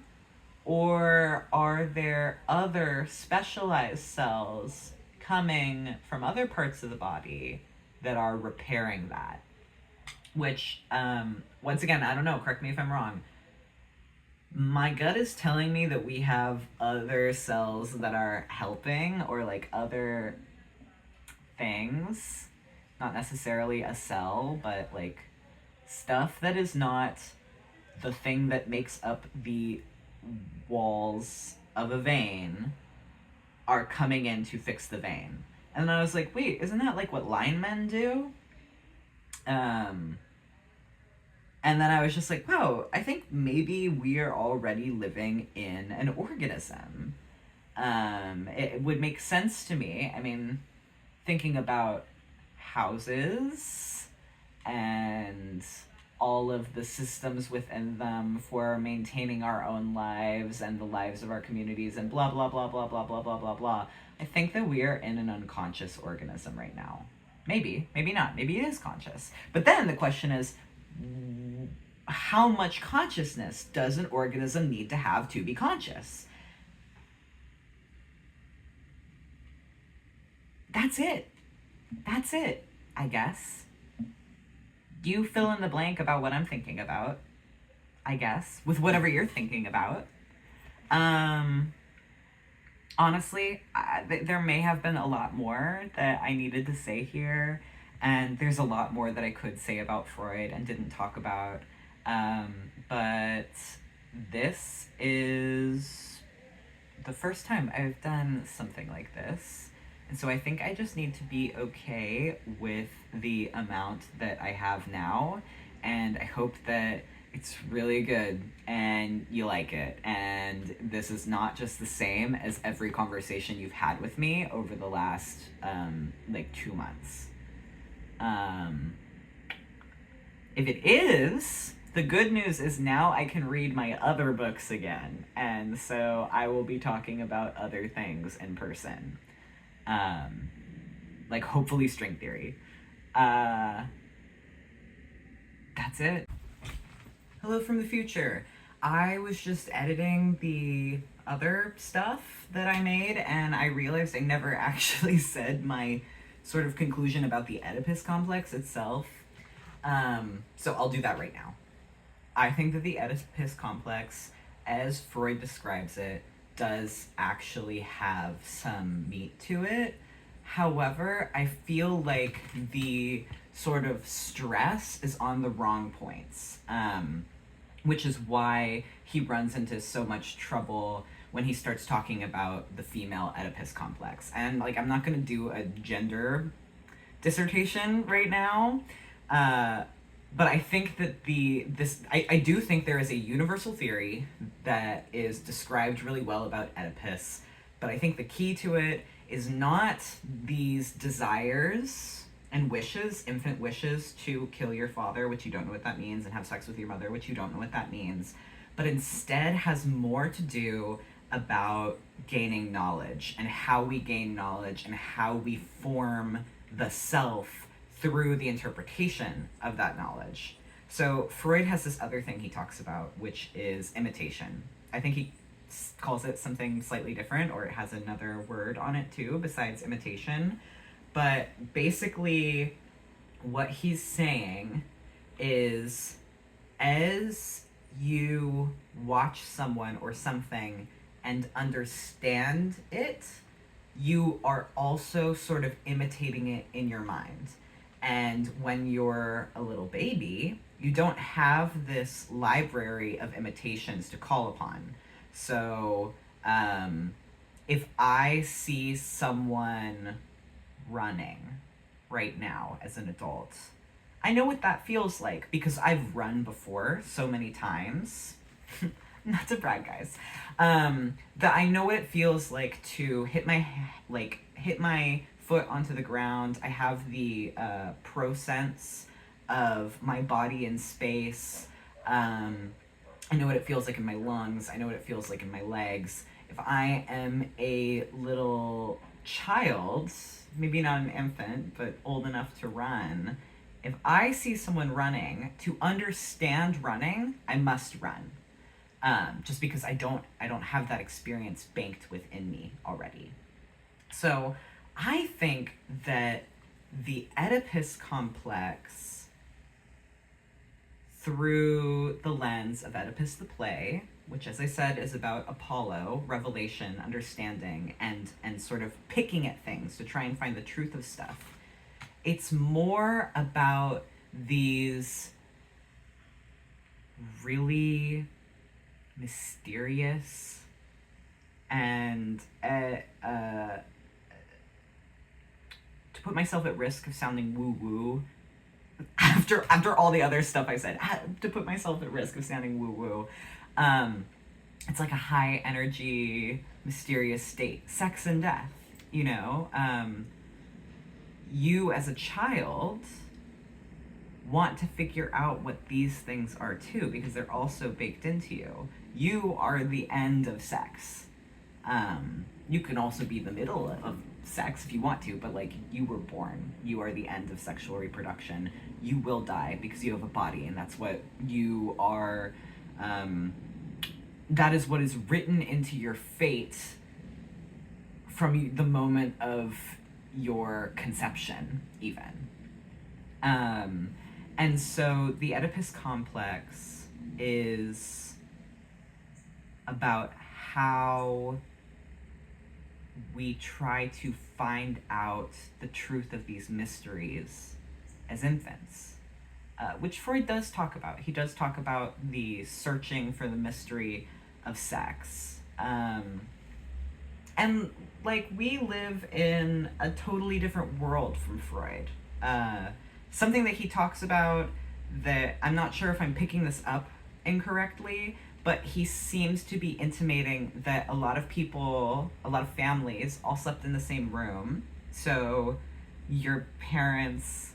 Or are there other specialized cells coming from other parts of the body that are repairing that? Which, once again, I don't know, correct me if I'm wrong. My gut is telling me that we have other cells that are helping, or like other things. Not necessarily a cell, but like stuff that is not the thing that makes up the walls of a vein are coming in to fix the vein. And then I was like, wait, isn't that like what linemen do? And then I was just like, wow, I think maybe we are already living in an organism. It would make sense to me. I mean, thinking about houses and all of the systems within them for maintaining our own lives and the lives of our communities and blah, blah, blah, blah, blah, blah, blah, blah, blah. I think that we are in an unconscious organism right now. Maybe, maybe not. Maybe it is conscious. But then the question is, how much consciousness does an organism need to have to be conscious? That's it. That's it, I guess. You fill in the blank about what I'm thinking about, I guess, with whatever you're thinking about. Honestly, there may have been a lot more that I needed to say here, and there's a lot more that I could say about Freud and didn't talk about. But this is the first time I've done something like this. And so I think I just need to be okay with the amount that I have now. And I hope that it's really good and you like it. And this is not just the same as every conversation you've had with me over the last, 2 months. If it is, the good news is now I can read my other books again. And so I will be talking about other things in person. Hopefully string theory. That's it. Hello from the future. I was just editing the other stuff that I made, and I realized I never actually said my sort of conclusion about the Oedipus Complex itself. So I'll do that right now. I think that the Oedipus complex, as Freud describes it, does actually have some meat to it. However, I feel like the sort of stress is on the wrong points, which is why he runs into so much trouble when he starts talking about the female Oedipus complex. And like, I'm not going to do a gender dissertation right now. But I think that I do think there is a universal theory that is described really well about Oedipus, but I think the key to it is not these desires and wishes, infant wishes to kill your father, which you don't know what that means, and have sex with your mother, which you don't know what that means, but instead has more to do about gaining knowledge and how we gain knowledge and how we form the self through the interpretation of that knowledge. So Freud has this other thing he talks about, which is imitation. I think he calls it something slightly different, or it has another word on it too, besides imitation. But basically, what he's saying is, as you watch someone or something and understand it, you are also sort of imitating it in your mind. And when you're a little baby, you don't have this library of imitations to call upon. So, if I see someone running right now as an adult, I know what that feels like because I've run before so many times. Not to brag, guys. That I know what it feels like to hit my foot onto the ground. I have the pro sense of my body in space. I know what it feels like in my lungs. I know what it feels like in my legs. If I am a little child, maybe not an infant, but old enough to run, if I see someone running, to understand running, I must run. Just because I don't have that experience banked within me already. So I think that the Oedipus complex, through the lens of Oedipus the play, which, as I said, is about Apollo, revelation, understanding, and sort of picking at things to try and find the truth of stuff. It's more about these really mysterious and to put myself at risk of sounding woo-woo after all the other stuff I said, to put myself at risk of sounding woo-woo, it's like a high energy mysterious state, sex and death, you know. You as a child want to figure out what these things are too, because they're also baked into you. You are the end of sex. You can also be the middle of sex if you want to, but like, you were born. You are the end of sexual reproduction. You will die because you have a body, and that's what you are. That is what is written into your fate from the moment of your conception, even. And so the Oedipus complex is about how we try to find out the truth of these mysteries as infants, which Freud does talk about. He does talk about the searching for the mystery of sex. And like, we live in a totally different world from Freud. Something that he talks about, that I'm not sure if I'm picking this up incorrectly, but he seems to be intimating that a lot of people, a lot of families, all slept in the same room. So your parents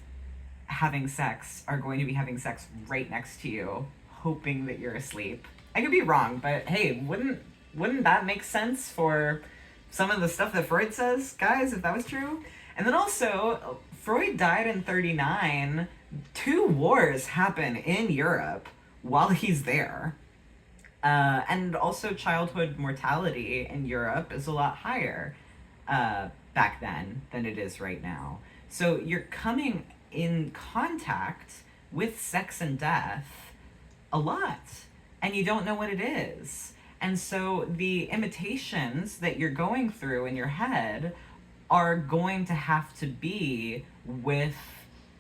having sex are going to be having sex right next to you, hoping that you're asleep. I could be wrong, but hey, wouldn't that make sense for some of the stuff that Freud says, guys, if that was true? And then also, Freud died in 1939. 2 wars happen in Europe while he's there. And also, childhood mortality in Europe is a lot higher back then than it is right now. So you're coming in contact with sex and death a lot, and you don't know what it is. And so the imitations that you're going through in your head are going to have to be with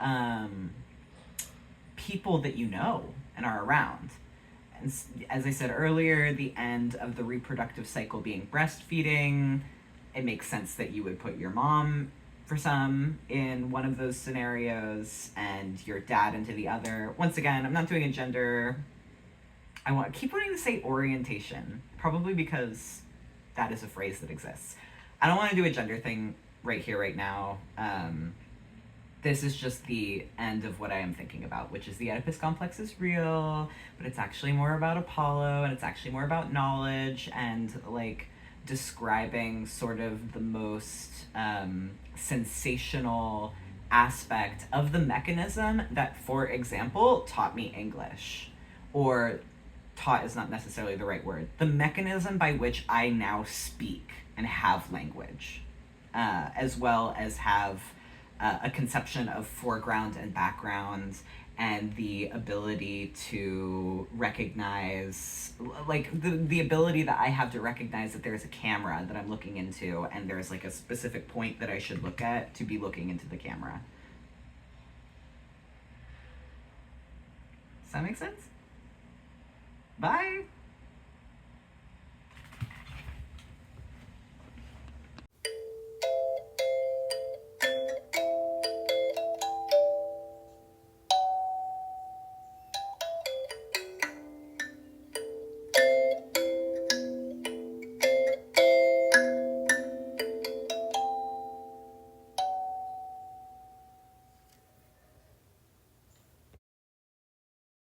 um, people that you know and are around. And as I said earlier, the end of the reproductive cycle being breastfeeding, it makes sense that you would put your mom for some in one of those scenarios and your dad into the other. Once again, I'm not doing a gender. Keep wanting to say orientation, probably because that is a phrase that exists. I don't want to do a gender thing right here, right now. This is just the end of what I am thinking about, which is the Oedipus Complex is real, but it's actually more about Apollo, and it's actually more about knowledge and like describing sort of the most sensational aspect of the mechanism that, for example, taught me English. Or taught is not necessarily the right word. The mechanism by which I now speak and have language, as well as have a conception of foreground and background, and the ability to recognize, like the ability that I have to recognize that there's a camera that I'm looking into, and there's like a specific point that I should look at to be looking into the camera. Does that make sense? Bye.